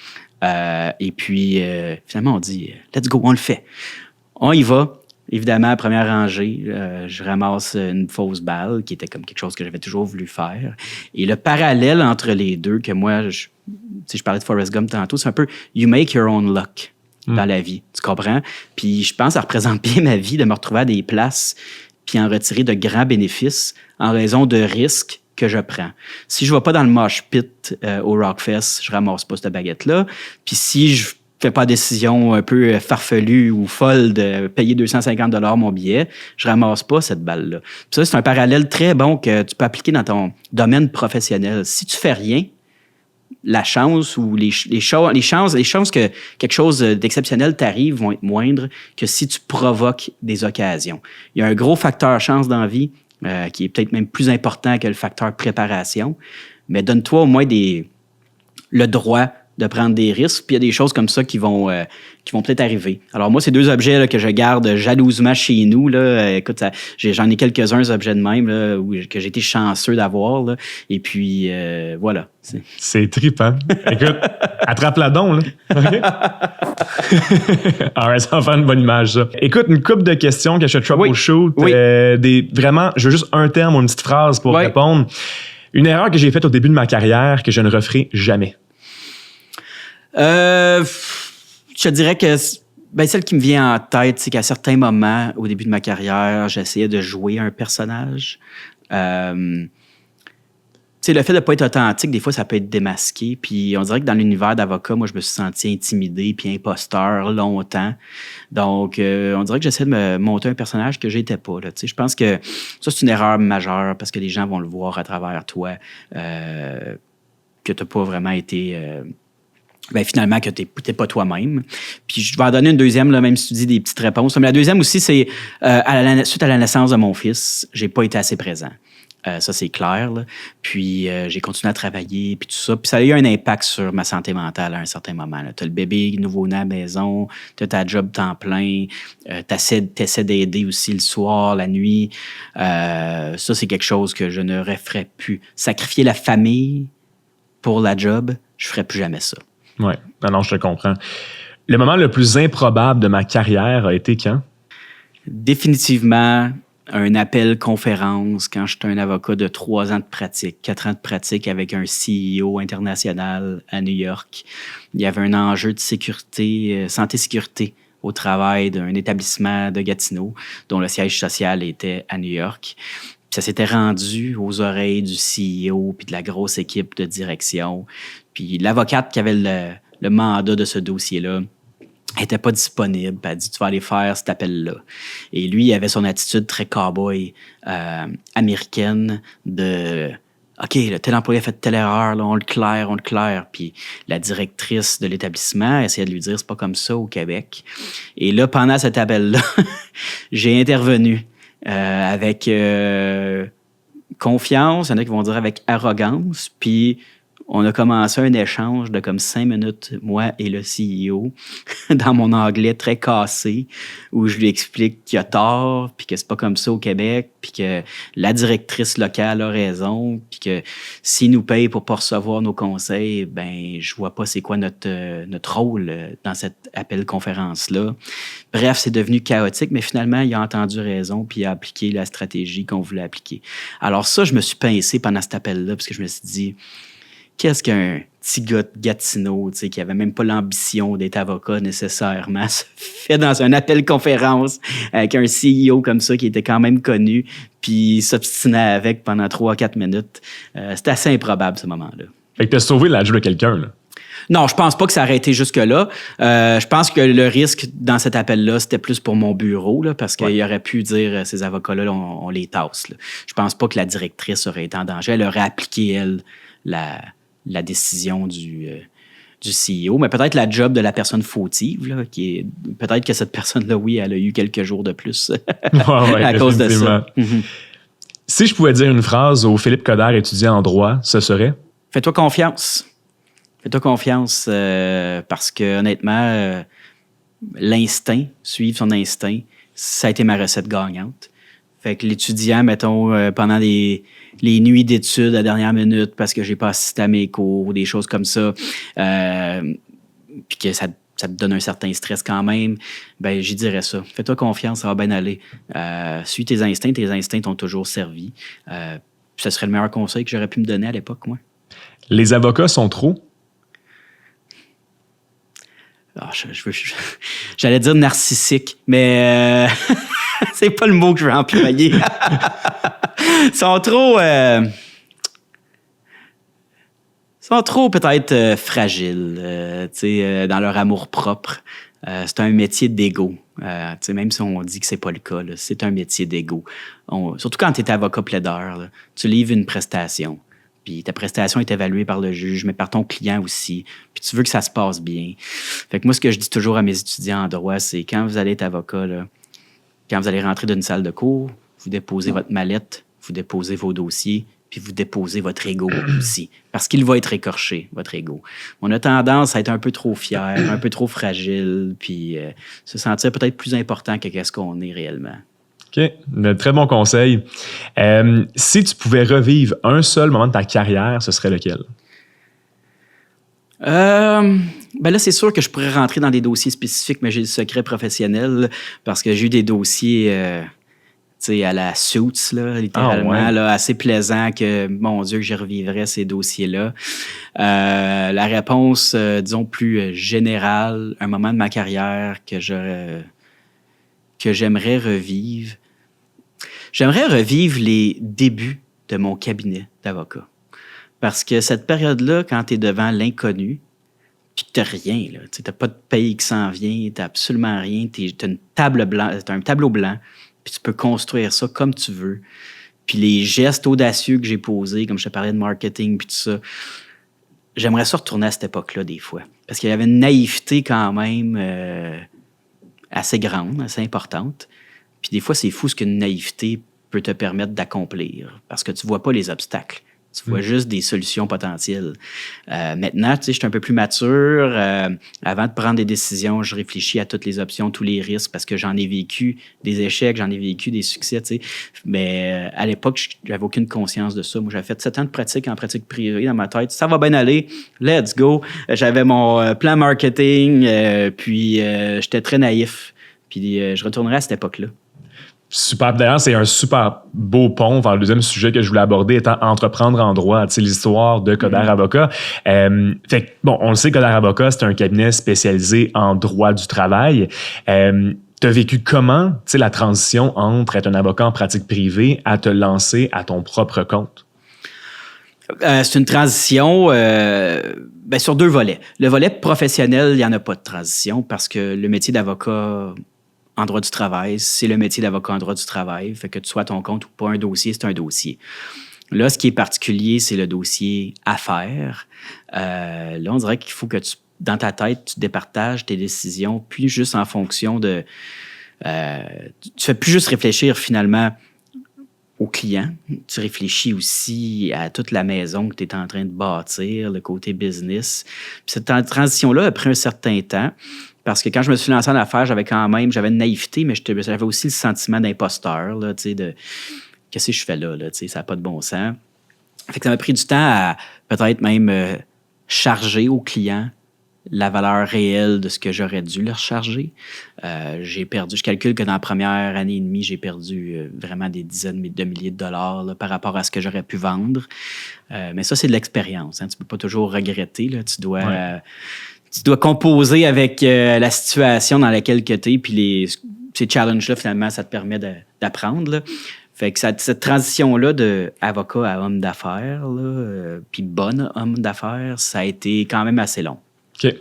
Et puis, finalement, on dit, let's go, on le fait. On y va. Évidemment, première rangée, je ramasse une fausse balle, qui était comme quelque chose que j'avais toujours voulu faire. Et le parallèle entre les deux, que moi, je parlais de Forrest Gump tantôt, c'est un peu « you make your own luck » dans la vie, tu comprends? Puis je pense que ça représente bien ma vie de me retrouver à des places puis en retirer de grands bénéfices en raison de risques que je prends. Si je ne vais pas dans le mosh pit au Rockfest, je ramasse pas cette baguette-là. Puis si je fais pas de décision un peu farfelue ou folle de payer 250 $ mon billet, je ramasse pas cette balle-là. Puis ça, c'est un parallèle très bon que tu peux appliquer dans ton domaine professionnel. Si tu fais rien, la chance ou les chances que quelque chose d'exceptionnel t'arrive vont être moindres que si tu provoques des occasions. Il y a un gros facteur chance dans la vie qui est peut-être même plus important que le facteur préparation, mais donne-toi au moins le droit de prendre des risques, puis il y a des choses comme ça qui vont peut-être arriver. Alors moi, c'est 2 objets là, que je garde jalousement chez nous. Là. Écoute, j'en ai quelques-uns objets de même là, que j'ai été chanceux d'avoir. Là. Et puis, voilà. C'est trippant. Écoute, attrape-la donc. Là. All right, ça va faire une bonne image, ça. Écoute, une couple de questions que je troubleshoot. Oui. Vraiment, je veux juste un terme ou une petite phrase pour répondre. Une erreur que j'ai faite au début de ma carrière que je ne referai jamais. Je te dirais que celle qui me vient en tête, c'est qu'à certains moments, au début de ma carrière, j'essayais de jouer un personnage. Le fait de ne pas être authentique, des fois, ça peut être démasqué. Puis on dirait que dans l'univers d'avocat, moi, je me suis senti intimidé puis imposteur longtemps. Donc, on dirait que j'essaie de me monter un personnage que j'étais pas. Là. Je pense que ça, c'est une erreur majeure parce que les gens vont le voir à travers toi que tu n'as pas vraiment été... finalement, que tu n'es pas toi-même. Puis je vais en donner une deuxième, là, même si tu dis des petites réponses. Mais la deuxième aussi, c'est suite à la naissance de mon fils, j'ai pas été assez présent. Ça, c'est clair. Là. Puis j'ai continué à travailler, puis tout ça. Puis ça a eu un impact sur ma santé mentale à un certain moment. Tu as le bébé nouveau-né à la maison, tu as ta job temps plein, tu essaies d'aider aussi le soir, la nuit. Ça, c'est quelque chose que je ne referais plus. Sacrifier la famille pour la job, je ferais plus jamais ça. Oui, non, je te comprends. Le moment le plus improbable de ma carrière a été quand? Définitivement, un appel conférence quand j'étais un avocat de 3 ans de pratique, 4 ans de pratique avec un CEO international à New York. Il y avait un enjeu de sécurité, santé-sécurité au travail d'un établissement de Gatineau dont le siège social était à New York. Puis ça s'était rendu aux oreilles du CEO puis de la grosse équipe de direction. Puis l'avocate qui avait le mandat de ce dossier-là n'était pas disponible. Elle a dit, tu vas aller faire cet appel-là. Et lui, il avait son attitude très cow-boy américaine de « OK, tel employé a fait telle erreur, là, on le claire. » Puis la directrice de l'établissement essayait de lui dire « C'est pas comme ça au Québec. » Et là, pendant cet appel-là, j'ai intervenu avec confiance, il y en a qui vont dire avec arrogance, puis on a commencé un échange de comme 5 minutes, moi et le CEO, dans mon anglais très cassé, où je lui explique qu'il a tort, puis que c'est pas comme ça au Québec, puis que la directrice locale a raison, puis que s'il nous paye pour pas recevoir nos conseils, ben je vois pas c'est quoi notre rôle dans cet appel conférence-là. Bref, c'est devenu chaotique, mais finalement, il a entendu raison, puis il a appliqué la stratégie qu'on voulait appliquer. Alors ça, je me suis pincé pendant cet appel-là, parce que je me suis dit... Qu'est-ce qu'un petit gars de Gatineau, tu sais, qui avait même pas l'ambition d'être avocat nécessairement, se fait dans un appel conférence avec un CEO comme ça qui était quand même connu, puis s'obstinait avec pendant 3-4 minutes. C'était assez improbable, ce moment-là. Fait que t'as sauvé la joue de quelqu'un, là. Non, je pense pas que ça aurait été jusque-là. Je pense que le risque dans cet appel-là, c'était plus pour mon bureau, là, parce qu'il aurait pu dire, ces avocats-là, on les tasse. Là. Je pense pas que la directrice aurait été en danger. Elle aurait appliqué, elle, la décision du CEO, mais peut-être la job de la personne fautive, là, peut-être que cette personne-là, oui, elle a eu quelques jours de plus à cause de ça. Si je pouvais dire une phrase au Philippe Coderre étudiant en droit, ce serait? Fais-toi confiance. Fais-toi confiance parce que honnêtement, l'instinct, suivre son instinct, ça a été ma recette gagnante. Fait que l'étudiant, mettons, pendant les nuits d'études à la dernière minute parce que j'ai pas assisté à mes cours ou des choses comme ça, puis que ça te donne un certain stress quand même, ben j'y dirais ça. Fais-toi confiance, ça va bien aller. Suis tes instincts t'ont toujours servi. Ce serait le meilleur conseil que j'aurais pu me donner à l'époque, moi. Les avocats sont trop? Ah, j'allais dire narcissique, mais c'est pas le mot que je veux employer. Ils sont trop peut-être fragiles dans leur amour-propre. C'est un métier d'ego. Même si on dit que c'est pas le cas, là, c'est un métier d'ego. Surtout quand tu es avocat plaideur, là, tu livres une prestation. Puis ta prestation est évaluée par le juge, mais par ton client aussi. Puis tu veux que ça se passe bien. Fait que moi, ce que je dis toujours à mes étudiants en droit, c'est quand vous allez être avocat, là, quand vous allez rentrer d'une salle de cours, vous déposez votre mallette, vous déposez vos dossiers, puis vous déposez votre ego aussi. Parce qu'il va être écorché, votre ego. On a tendance à être un peu trop fier, un peu trop fragile, puis se sentir peut-être plus important que qu'est-ce qu'on est réellement. OK. Un très bon conseil. Si tu pouvais revivre un seul moment de ta carrière, ce serait lequel? Ben là, c'est sûr que je pourrais rentrer dans des dossiers spécifiques, mais j'ai le secret professionnel parce que j'ai eu des dossiers à la Suits, là, littéralement, là, assez plaisants que, mon Dieu, que j'y revivrais ces dossiers-là. La réponse, disons, plus générale, un moment de ma carrière que j'aimerais revivre. J'aimerais revivre les débuts de mon cabinet d'avocat. Parce que cette période-là, quand tu es devant l'inconnu, puis que tu n'as rien, tu n'as pas de paye qui s'en vient, tu n'as absolument rien, tu as un tableau blanc, puis tu peux construire ça comme tu veux. Puis les gestes audacieux que j'ai posés, comme je te parlais de marketing, puis tout ça, j'aimerais ça retourner à cette époque-là des fois. Parce qu'il y avait une naïveté quand même assez grande, assez importante. Puis des fois, c'est fou ce qu'une naïveté peut te permettre d'accomplir parce que tu vois pas les obstacles. Tu vois juste des solutions potentielles. Maintenant, je suis un peu plus mature. Avant de prendre des décisions, je réfléchis à toutes les options, tous les risques parce que j'en ai vécu des échecs, j'en ai vécu des succès. Mais à l'époque, j'avais aucune conscience de ça. Moi, j'avais fait 7 ans de pratique en pratique privée dans ma tête. Ça va bien aller. Let's go. J'avais mon plan marketing, puis j'étais très naïf. Puis je retournerai à cette époque-là. Super. D'ailleurs, c'est un super beau pont vers le deuxième sujet que je voulais aborder, étant entreprendre en droit, l'histoire de Coderre Avocat. Fait que, bon, on le sait, Coderre Avocat, c'est un cabinet spécialisé en droit du travail. Tu as vécu comment, la transition entre être un avocat en pratique privée à te lancer à ton propre compte? C'est une transition sur 2 volets. Le volet professionnel, il n'y en a pas de transition parce que le métier d'avocat en droit du travail, c'est le métier d'avocat en droit du travail. Fait que tu sois à ton compte ou pas, un dossier, c'est un dossier. Là, ce qui est particulier, c'est le dossier affaires. Là, on dirait qu'il faut que dans ta tête, tu départages tes décisions, puis juste en fonction de... tu fais plus juste réfléchir finalement au client. Tu réfléchis aussi à toute la maison que tu es en train de bâtir, le côté business. Puis cette transition-là a pris un certain temps. Parce que quand je me suis lancé en affaires, j'avais une naïveté, mais j'avais aussi le sentiment d'imposteur, là, de qu'est-ce que je fais là, ça n'a pas de bon sens. Fait que ça m'a pris du temps à peut-être même charger au client la valeur réelle de ce que j'aurais dû leur charger. Je calcule que dans la première année et demie, j'ai perdu vraiment des dizaines de milliers de dollars là, par rapport à ce que j'aurais pu vendre. Mais ça, c'est de l'expérience. Hein. Tu ne peux pas toujours regretter. Là. Tu dois composer avec la situation dans laquelle tu es, puis ces challenges-là, finalement, ça te permet d'apprendre. Là. Fait que cette transition-là de avocat à homme d'affaires, puis bon homme d'affaires, ça a été quand même assez long. OK.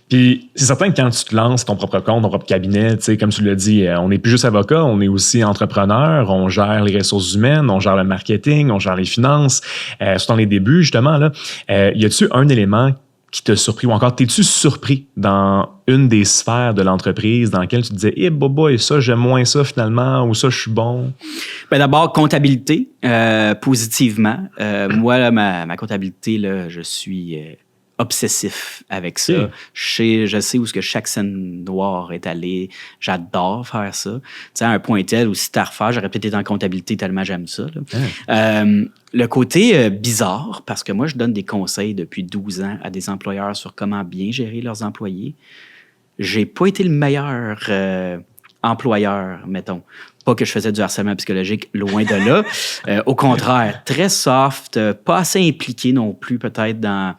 Puis c'est certain que quand tu te lances ton propre compte, ton propre cabinet, comme tu l'as dit, on n'est plus juste avocat, on est aussi entrepreneur, on gère les ressources humaines, on gère le marketing, on gère les finances. Surtout dans les débuts, justement, là, y a-tu un élément qui t'a surpris? Ou encore, t'es-tu surpris dans une des sphères de l'entreprise dans laquelle tu te disais « Eh, boba, et ça, j'aime moins ça finalement » ou « ça, je suis bon ». Ben d'abord, comptabilité, positivement. Moi, là, ma comptabilité, là, je suis obsessif avec ça. Okay. Je sais où ce que chaque scène noire est allée. J'adore faire ça. Tu sais, à un point tel où si t'as à refaire, j'aurais peut-être été en comptabilité tellement j'aime ça. Le côté bizarre, parce que moi, je donne des conseils depuis 12 ans à des employeurs sur comment bien gérer leurs employés. J'ai pas été le meilleur employeur, mettons. Pas que je faisais du harcèlement psychologique, loin de là. Au contraire, très soft, pas assez impliqué non plus peut-être dans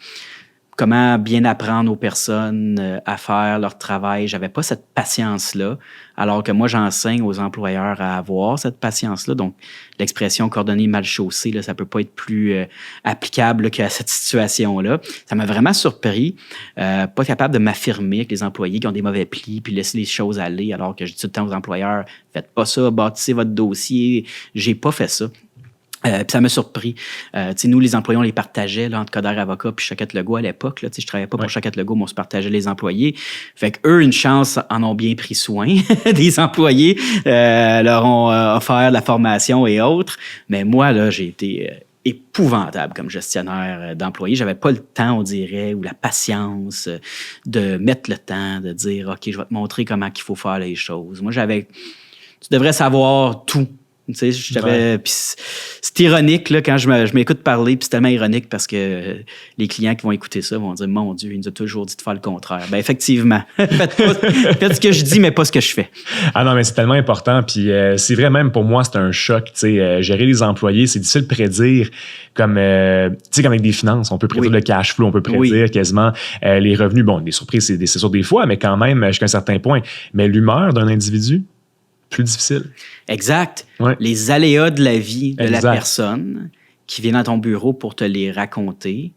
comment bien apprendre aux personnes à faire leur travail. J'avais pas cette patience-là, alors que moi, j'enseigne aux employeurs à avoir cette patience-là. Donc, l'expression coordonnée mal chaussée, là, ça peut pas être plus applicable là, qu'à cette situation-là. Ça m'a vraiment surpris. Pas capable de m'affirmer avec les employés qui ont des mauvais plis puis laisser les choses aller, alors que je dis tout le temps aux employeurs, faites pas ça, bâtissez votre dossier. J'ai pas fait ça. Puis ça m'a surpris. Nous, les employés, on les partageait là, entre Coderre Avocat puis Choquette Legault à l'époque. Là, je travaillais pas pour Choquette Legault, mais on se partageait les employés. Fait qu'eux, une chance, en ont bien pris soin. Des employés leur ont offert de la formation et autres. Mais moi, là, j'ai été épouvantable comme gestionnaire d'employés. J'avais pas le temps, on dirait, ou la patience de mettre le temps, de dire, OK, je vais te montrer comment il faut faire les choses. Moi, tu devrais savoir tout. Tu sais, puis c'est ironique là, quand je m'écoute parler, puis c'est tellement ironique parce que les clients qui vont écouter ça vont dire « Mon Dieu, il nous a toujours dit de faire le contraire. » Ben effectivement, faites ce que je dis, mais pas ce que je fais. Ah non, mais c'est tellement important. Puis c'est vrai, même pour moi, c'est un choc. Tu sais, gérer les employés, c'est difficile de prédire comme, tu sais, comme avec des finances. On peut prédire le cash flow, on peut prédire quasiment les revenus. Bon, des surprises, c'est sûr des fois, mais quand même, jusqu'à un certain point. Mais l'humeur d'un individu, plus difficile. Exact. Ouais. Les aléas de la vie de la personne qui vient dans ton bureau pour te les raconter,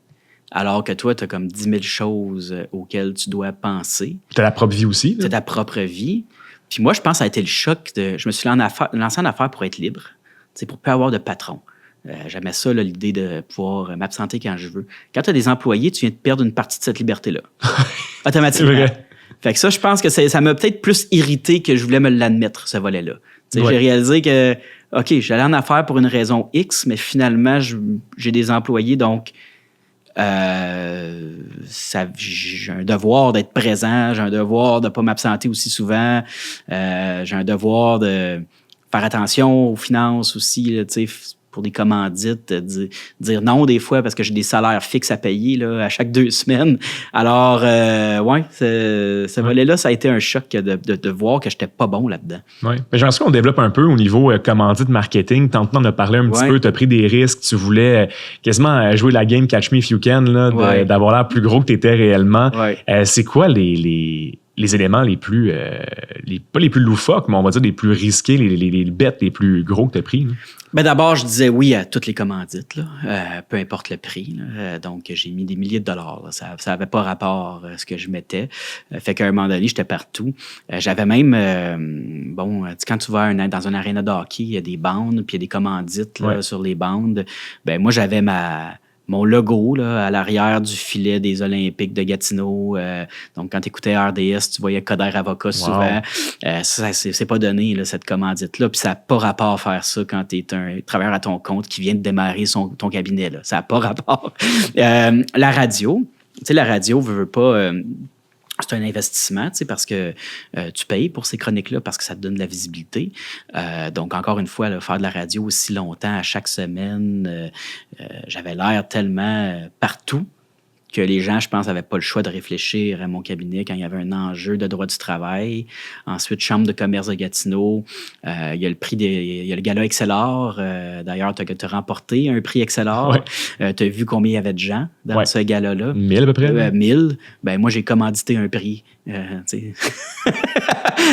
alors que toi, tu as comme 10 000 choses auxquelles tu dois penser. Tu as ta propre vie aussi. Tu as ta propre vie. Puis moi, je pense que ça a été le choc. Je me suis lancé en affaires pour être libre, pour ne pas avoir de patron. J'aimais ça, là, l'idée de pouvoir m'absenter quand je veux. Quand tu as des employés, tu viens de perdre une partie de cette liberté-là. Automatiquement. C'est vrai. Fait que ça, je pense que ça m'a peut-être plus irrité que je voulais me l'admettre, ce volet-là. J'ai réalisé que, OK, j'allais en affaires pour une raison X, mais finalement, j'ai des employés, donc j'ai un devoir d'être présent, j'ai un devoir de ne pas m'absenter aussi souvent, j'ai un devoir de faire attention aux finances aussi, tu sais, pour des commandites, dire non des fois parce que j'ai des salaires fixes à payer là, à chaque 2 semaines. Alors, ce volet-là, ça a été un choc de voir que je n'étais pas bon là-dedans. Oui. J'ai l'impression qu'on développe un peu au niveau commandite marketing. Tantôt, on a parlé un petit peu, tu as pris des risques, tu voulais quasiment jouer la game Catch Me If You Can, là, d'avoir l'air plus gros que tu étais réellement. C'est quoi les éléments les plus, pas les plus loufoques, mais on va dire les plus risqués, les bêtes les plus gros que tu as pris? Là? Ben d'abord, je disais oui à toutes les commandites, là, peu importe le prix. Là. Donc, j'ai mis des milliers de dollars. Là. Ça n'avait pas rapport à ce que je mettais. Fait qu'à un moment donné, j'étais partout. J'avais même, quand tu vas dans un aréna de hockey, il y a des bandes, puis il y a des commandites là, sur les bandes. Ben moi, j'avais mon logo là, à l'arrière du filet des Olympiques de Gatineau. Donc, quand tu écoutais RDS, tu voyais Coderre Avocat souvent. Ça, c'est pas donné, là, cette commandite-là. Puis ça n'a pas rapport à faire ça quand tu es un travailleur à ton compte qui vient de démarrer ton cabinet. Là. Ça n'a pas rapport. La radio, tu sais, la radio veut pas... c'est un investissement, tu sais, parce que tu payes pour ces chroniques-là, parce que ça te donne de la visibilité. Donc, encore une fois, là, faire de la radio aussi longtemps, à chaque semaine, j'avais l'air tellement partout que les gens, je pense, n'avaient pas le choix de réfléchir à mon cabinet quand il y avait un enjeu de droit du travail. Ensuite, Chambre de commerce de Gatineau. Il y a le gala Excelor. D'ailleurs, tu as remporté un prix Excelor. Tu as vu combien il y avait de gens dans ce gala-là. 1000 à peu près? 1000. Ben, moi, j'ai commandité un prix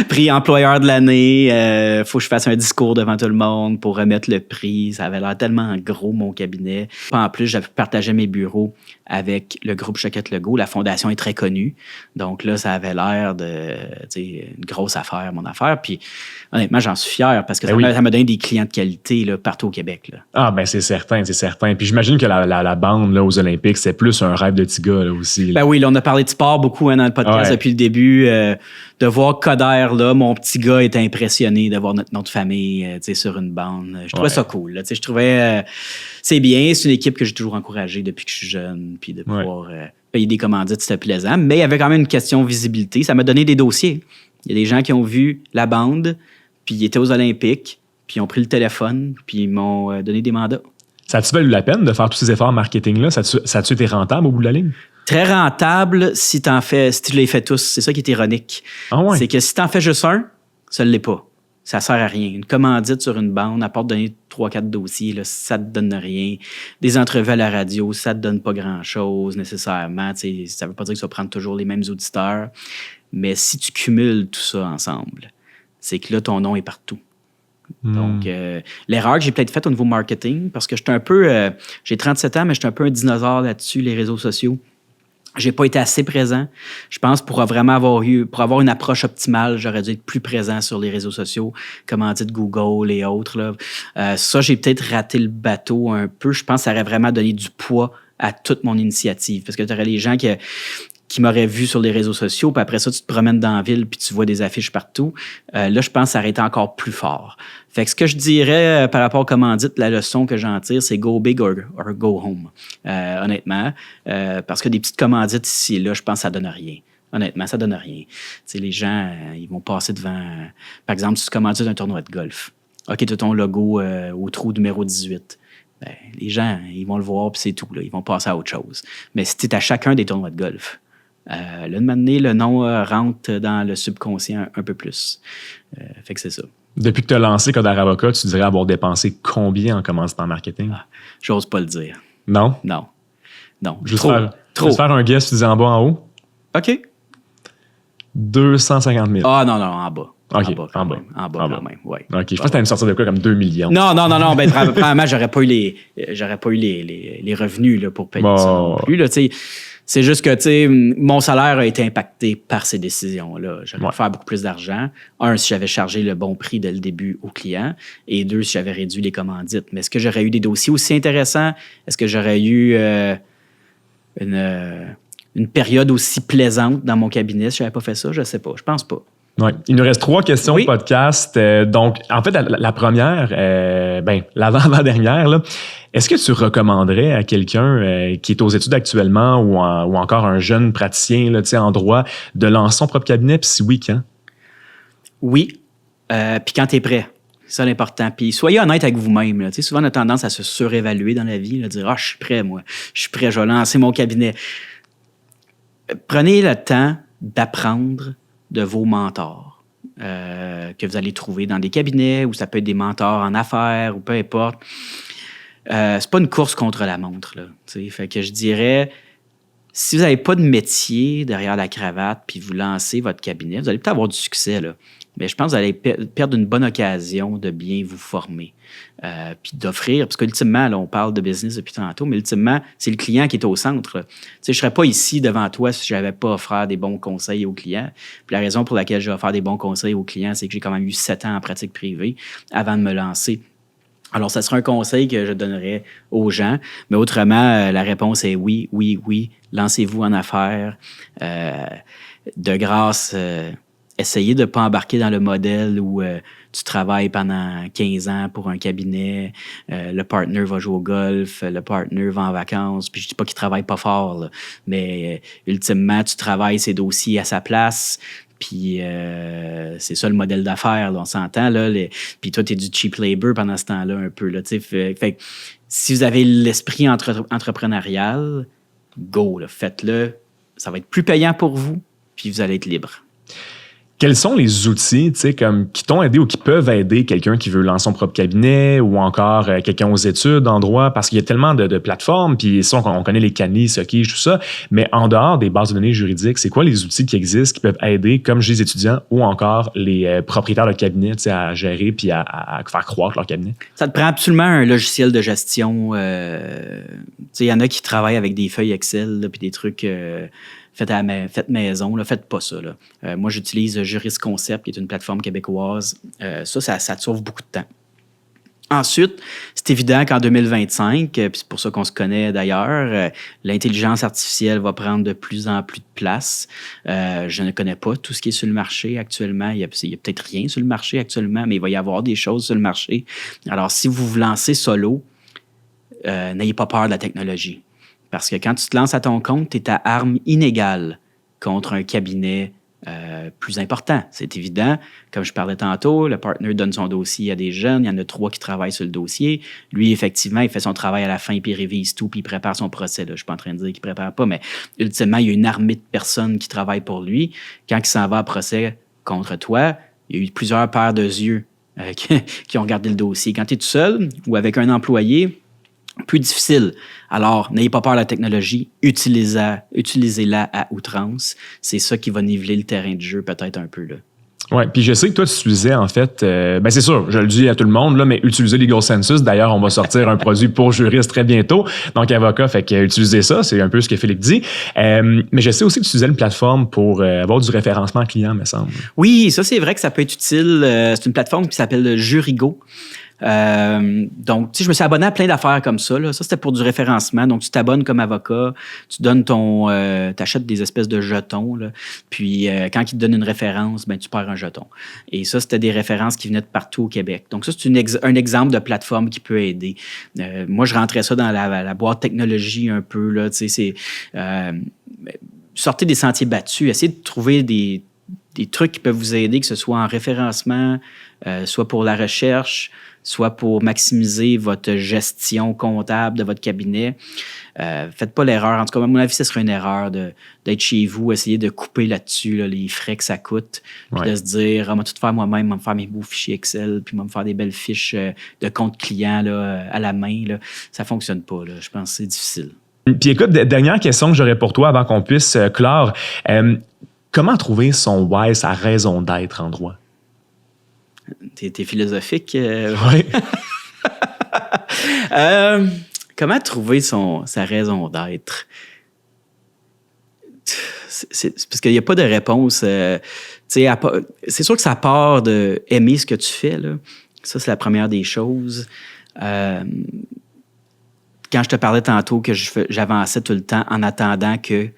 Prix employeur de l'année, faut que je fasse un discours devant tout le monde pour remettre le prix. Ça avait l'air tellement gros, mon cabinet. En plus, j'avais partagé mes bureaux avec le groupe Choquette Legault. La fondation est très connue. Donc là, ça avait l'air de une grosse affaire, mon affaire. Puis honnêtement, j'en suis fier parce que ça m'a donné des clients de qualité là, partout au Québec. Là. Ah, ben c'est certain. Puis j'imagine que la bande là, aux Olympiques, c'est plus un rêve de petit gars là, aussi. Là. Ben oui, là, on a parlé de sport beaucoup dans le podcast depuis le début. De voir Coder, là, mon petit gars était impressionné de voir notre nom de famille sur une bande. Je trouvais ça cool. Là, je trouvais c'est bien. C'est une équipe que j'ai toujours encouragée depuis que je suis jeune. Puis de pouvoir payer des commandites, c'était plaisant. Mais il y avait quand même une question de visibilité. Ça m'a donné des dossiers. Il y a des gens qui ont vu la bande, puis ils étaient aux Olympiques, puis ils ont pris le téléphone, puis ils m'ont donné des mandats. Ça a-tu valu la peine de faire tous ces efforts marketing-là? Ça a-tu été rentable au bout de la ligne? Très rentable si tu les fais tous. C'est ça qui est ironique. Ah ouais. C'est que si tu en fais juste un, ça ne l'est pas. Ça sert à rien. Une commandite sur une bande, à part de donner 3-4 dossiers, là, ça ne te donne rien. Des entrevues à la radio, ça ne te donne pas grand-chose nécessairement. Ça ne veut pas dire que ça va prendre toujours les mêmes auditeurs. Mais si tu cumules tout ça ensemble, c'est que là, ton nom est partout. Donc, l'erreur que j'ai peut-être faite au niveau marketing, parce que j'étais un peu... j'ai 37 ans, mais j'étais un peu un dinosaure là-dessus, les réseaux sociaux. J'ai pas été assez présent. Je pense pour avoir une approche optimale, j'aurais dû être plus présent sur les réseaux sociaux, comment dire Google et autres. Là. Ça, j'ai peut-être raté le bateau un peu. Je pense que ça aurait vraiment donné du poids à toute mon initiative. Parce que tu aurais les gens qui m'auraient vu sur les réseaux sociaux, puis après ça, tu te promènes dans la ville, puis tu vois des affiches partout. Là, je pense que ça aurait été encore plus fort. Fait que ce que je dirais par rapport au commandite, la leçon que j'en tire, c'est go big or go home, honnêtement. Parce que des petites commandites ici et là, je pense que ça donne rien. Honnêtement, ça donne rien. T'sais, les gens, ils vont passer devant... par exemple, si tu commandites un tournoi de golf, OK, tu as ton logo au trou numéro 18. Ben, les gens, ils vont le voir, puis c'est tout. Là. Ils vont passer à autre chose. Mais si tu es à chacun des tournois de golf, là, de m'amener, le nom rentre dans le subconscient un peu plus. Fait que c'est ça. Depuis que tu as lancé Coder Avocat, tu dirais avoir dépensé combien en commanditant en marketing? J'ose pas le dire. Non? Non. Je vais faire un guess, tu disais en bas, en haut? OK. 250 000. Ah non, en bas. OK, en bas quand même, oui. OK, je pense que tu allais me sortir de quoi comme 2 millions. Non. Ben, probablement, j'aurais pas eu les revenus là, pour payer ça non plus. Là, c'est juste que mon salaire a été impacté par ces décisions-là. J'aurais pu faire beaucoup plus d'argent. Un, si j'avais chargé le bon prix dès le début aux clients. Et deux, si j'avais réduit les commandites. Mais est-ce que j'aurais eu des dossiers aussi intéressants? Est-ce que j'aurais eu une période aussi plaisante dans mon cabinet si j'avais pas fait ça? Je sais pas. Je pense pas. Ouais. Il nous reste 3 questions de podcast. Donc, en fait, la première, l'avant-dernière, là, est-ce que tu recommanderais à quelqu'un qui est aux études actuellement ou encore un jeune praticien là, en droit de lancer son propre cabinet? Puis si oui, quand? Oui. Puis quand tu es prêt. C'est ça l'important. Puis soyez honnête avec vous-même. Là. Souvent, on a tendance à se surévaluer dans la vie, là, dire « Ah, je suis prêt, moi. Je suis prêt, je vais lancer mon cabinet. » Prenez le temps d'apprendre de vos mentors que vous allez trouver dans des cabinets ou ça peut être des mentors en affaires ou peu importe. C'est pas une course contre la montre. Là, fait que je dirais, si vous n'avez pas de métier derrière la cravate puis vous lancez votre cabinet, vous allez peut-être avoir du succès, là. Mais je pense que vous allez perdre une bonne occasion de bien vous former. Puis d'offrir, parce qu'ultimement, là, on parle de business depuis tantôt, mais ultimement, c'est le client qui est au centre. Je ne serais pas ici devant toi si je n'avais pas offert des bons conseils aux clients. Puis la raison pour laquelle j'ai offert des bons conseils aux clients, c'est que j'ai quand même eu 7 ans en pratique privée avant de me lancer. Alors, ça sera un conseil que je donnerais aux gens. Mais autrement, la réponse est oui. Lancez-vous en affaires. De grâce... essayez de ne pas embarquer dans le modèle où tu travailles pendant 15 ans pour un cabinet, le partner va jouer au golf, le partner va en vacances, puis je ne dis pas qu'il ne travaille pas fort, là, mais ultimement, tu travailles ses dossiers à sa place, puis c'est ça le modèle d'affaires, là, on s'entend, là, puis toi, tu es du cheap labor pendant ce temps-là un peu. Là, fait, si vous avez l'esprit entrepreneurial, go, là, faites-le, ça va être plus payant pour vous, puis vous allez être libre. Quels sont les outils, qui t'ont aidé ou qui peuvent aider quelqu'un qui veut lancer son propre cabinet ou encore quelqu'un aux études en droit? Parce qu'il y a tellement de plateformes, puis ça, on connaît les CANI, SOCI, tout ça, mais en dehors des bases de données juridiques, c'est quoi les outils qui existent, qui peuvent aider, comme les étudiants ou encore les propriétaires de cabinet, à gérer puis à faire croître leur cabinet? Ça te prend absolument un logiciel de gestion. Il y en a qui travaillent avec des feuilles Excel, puis des trucs... faites maison, là, faites pas ça. Là. Moi, j'utilise Jurist Concept, qui est une plateforme québécoise. Ça te sauve beaucoup de temps. Ensuite, c'est évident qu'en 2025, puis c'est pour ça qu'on se connaît d'ailleurs, l'intelligence artificielle va prendre de plus en plus de place. Je ne connais pas tout ce qui est sur le marché actuellement. Il y a peut-être rien sur le marché actuellement, mais il va y avoir des choses sur le marché. Alors, si vous vous lancez solo, n'ayez pas peur de la technologie. Parce que quand tu te lances à ton compte, tu es à arme inégale contre un cabinet plus important. C'est évident. Comme je parlais tantôt, le partner donne son dossier à des jeunes. Il y en a 3 qui travaillent sur le dossier. Lui, effectivement, il fait son travail à la fin, puis il révise tout, puis il prépare son procès. Là. Je ne suis pas en train de dire qu'il ne prépare pas, mais ultimement, il y a une armée de personnes qui travaillent pour lui. Quand il s'en va à procès contre toi, il y a eu plusieurs paires de yeux qui ont regardé le dossier. Quand tu es tout seul ou avec un employé, plus difficile. Alors, n'ayez pas peur de la technologie, utilisez-la à outrance. C'est ça qui va niveler le terrain de jeu peut-être un peu, là. Oui, puis je sais que toi, tu utilisais en fait, c'est sûr, je le dis à tout le monde, là, mais utiliser Legal Census. D'ailleurs, on va sortir un produit pour juristes très bientôt. Donc, avocat, fait que utilisez ça, c'est un peu ce que Philippe dit. Mais je sais aussi que tu utilisais une plateforme pour avoir du référencement client, me semble. Oui, ça, c'est vrai que ça peut être utile. C'est une plateforme qui s'appelle Jurigo. Donc, je me suis abonné à plein d'affaires comme ça, là. Ça, c'était pour du référencement. Donc, tu t'abonnes comme avocat, tu donnes t'achètes des espèces de jetons, là. Puis, quand ils te donnent une référence, tu perds un jeton. Et ça, c'était des références qui venaient de partout au Québec. Donc, ça, c'est un exemple de plateforme qui peut aider. Moi, je rentrais ça dans la boîte technologie un peu, là. Sortez des sentiers battus, essayez de trouver des trucs qui peuvent vous aider, que ce soit en référencement, soit pour la recherche, soit pour maximiser votre gestion comptable de votre cabinet. Faites pas l'erreur. En tout cas, à mon avis, ce serait une erreur d'être chez vous, essayer de couper là-dessus là, les frais que ça coûte, puis de se dire, moi, tout faire moi-même, moi, me faire mes beaux fichiers Excel, puis moi, me faire des belles fiches de compte client là, à la main. Là. Ça fonctionne pas. Là. Je pense que c'est difficile. Puis écoute, dernière question que j'aurais pour toi avant qu'on puisse clore. Comment trouver son why, sa raison d'être en droit? T'es philosophique. Oui. Comment trouver sa raison d'être? C'est parce qu'il n'y a pas de réponse. C'est sûr que ça part de aimer ce que tu fais. Là. Ça, c'est la première des choses. Quand je te parlais tantôt que j'avançais tout le temps en attendant que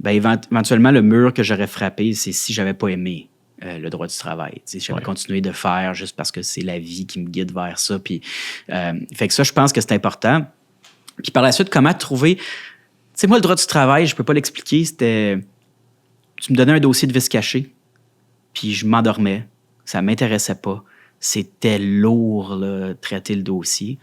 éventuellement, le mur que j'aurais frappé, c'est si j'avais pas aimé le droit du travail. Si j'avais continué de faire juste parce que c'est la vie qui me guide vers ça. Puis, fait que ça, je pense que c'est important. Puis par la suite, comment trouver... Tu sais, moi, le droit du travail, je peux pas l'expliquer. C'était... Tu me donnais un dossier de vice caché, puis je m'endormais. Ça m'intéressait pas. C'était lourd, là, traiter le dossier.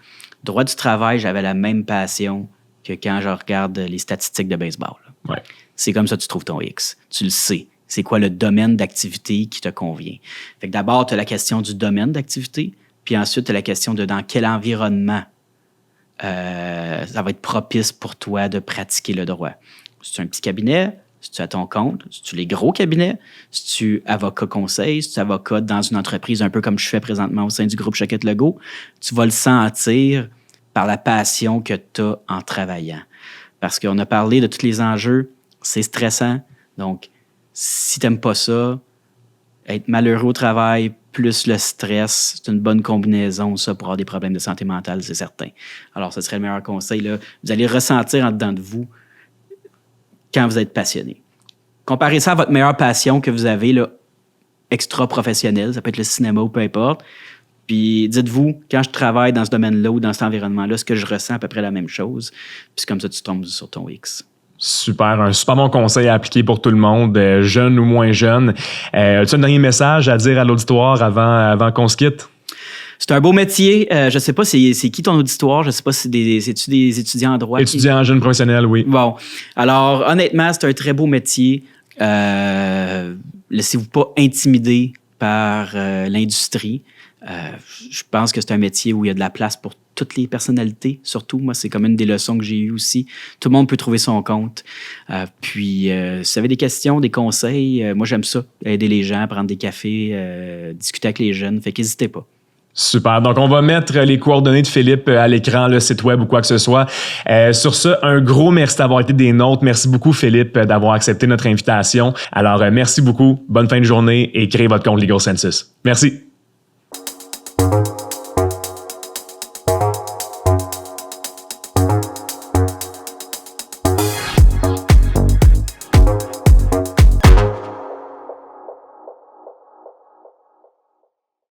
Droit du travail, j'avais la même passion que quand je regarde les statistiques de baseball. Ouais. C'est comme ça que tu trouves ton X. Tu le sais. C'est quoi le domaine d'activité qui te convient? Fait que d'abord, tu as la question du domaine d'activité, puis ensuite, tu as la question de dans quel environnement ça va être propice pour toi de pratiquer le droit. Si tu as un petit cabinet, si tu as ton compte, si tu as les gros cabinets, si tu es avocat conseil, si tu es avocat dans une entreprise un peu comme je fais présentement au sein du groupe Choquette Legault, tu vas le sentir par la passion que tu as en travaillant. Parce qu'on a parlé de tous les enjeux, c'est stressant. Donc, si tu n'aimes pas ça, être malheureux au travail plus le stress, c'est une bonne combinaison, ça, pour avoir des problèmes de santé mentale, c'est certain. Alors, ce serait le meilleur conseil. Là. Vous allez ressentir en dedans de vous quand vous êtes passionné. Comparez ça à votre meilleure passion que vous avez, là, extra-professionnelle, ça peut être le cinéma ou peu importe. Puis dites-vous, quand je travaille dans ce domaine-là ou dans cet environnement-là, est-ce que je ressens à peu près la même chose? Puis comme ça, tu tombes sur ton X. Super, un super bon conseil à appliquer pour tout le monde, jeune ou moins jeune. As-tu un dernier message à dire à l'auditoire avant qu'on se quitte? C'est un beau métier. Je sais pas, c'est qui ton auditoire? Je sais pas si c'est-tu des étudiants en droit? Étudiants jeunes professionnels, oui. Bon. Alors, honnêtement, c'est un très beau métier. laissez-vous pas intimider par l'industrie. Je pense que c'est un métier où il y a de la place pour toutes les personnalités, surtout. Moi, c'est comme une des leçons que j'ai eues aussi. Tout le monde peut trouver son compte. Puis, si vous avez des questions, des conseils, moi, j'aime ça, aider les gens, prendre des cafés, discuter avec les jeunes. Fait qu'hésitez pas. Super. Donc, on va mettre les coordonnées de Philippe à l'écran, le site web ou quoi que ce soit. Sur ce, un gros merci d'avoir été des nôtres. Merci beaucoup, Philippe, d'avoir accepté notre invitation. Alors, merci beaucoup. Bonne fin de journée et créez votre compte Legal Census. Merci.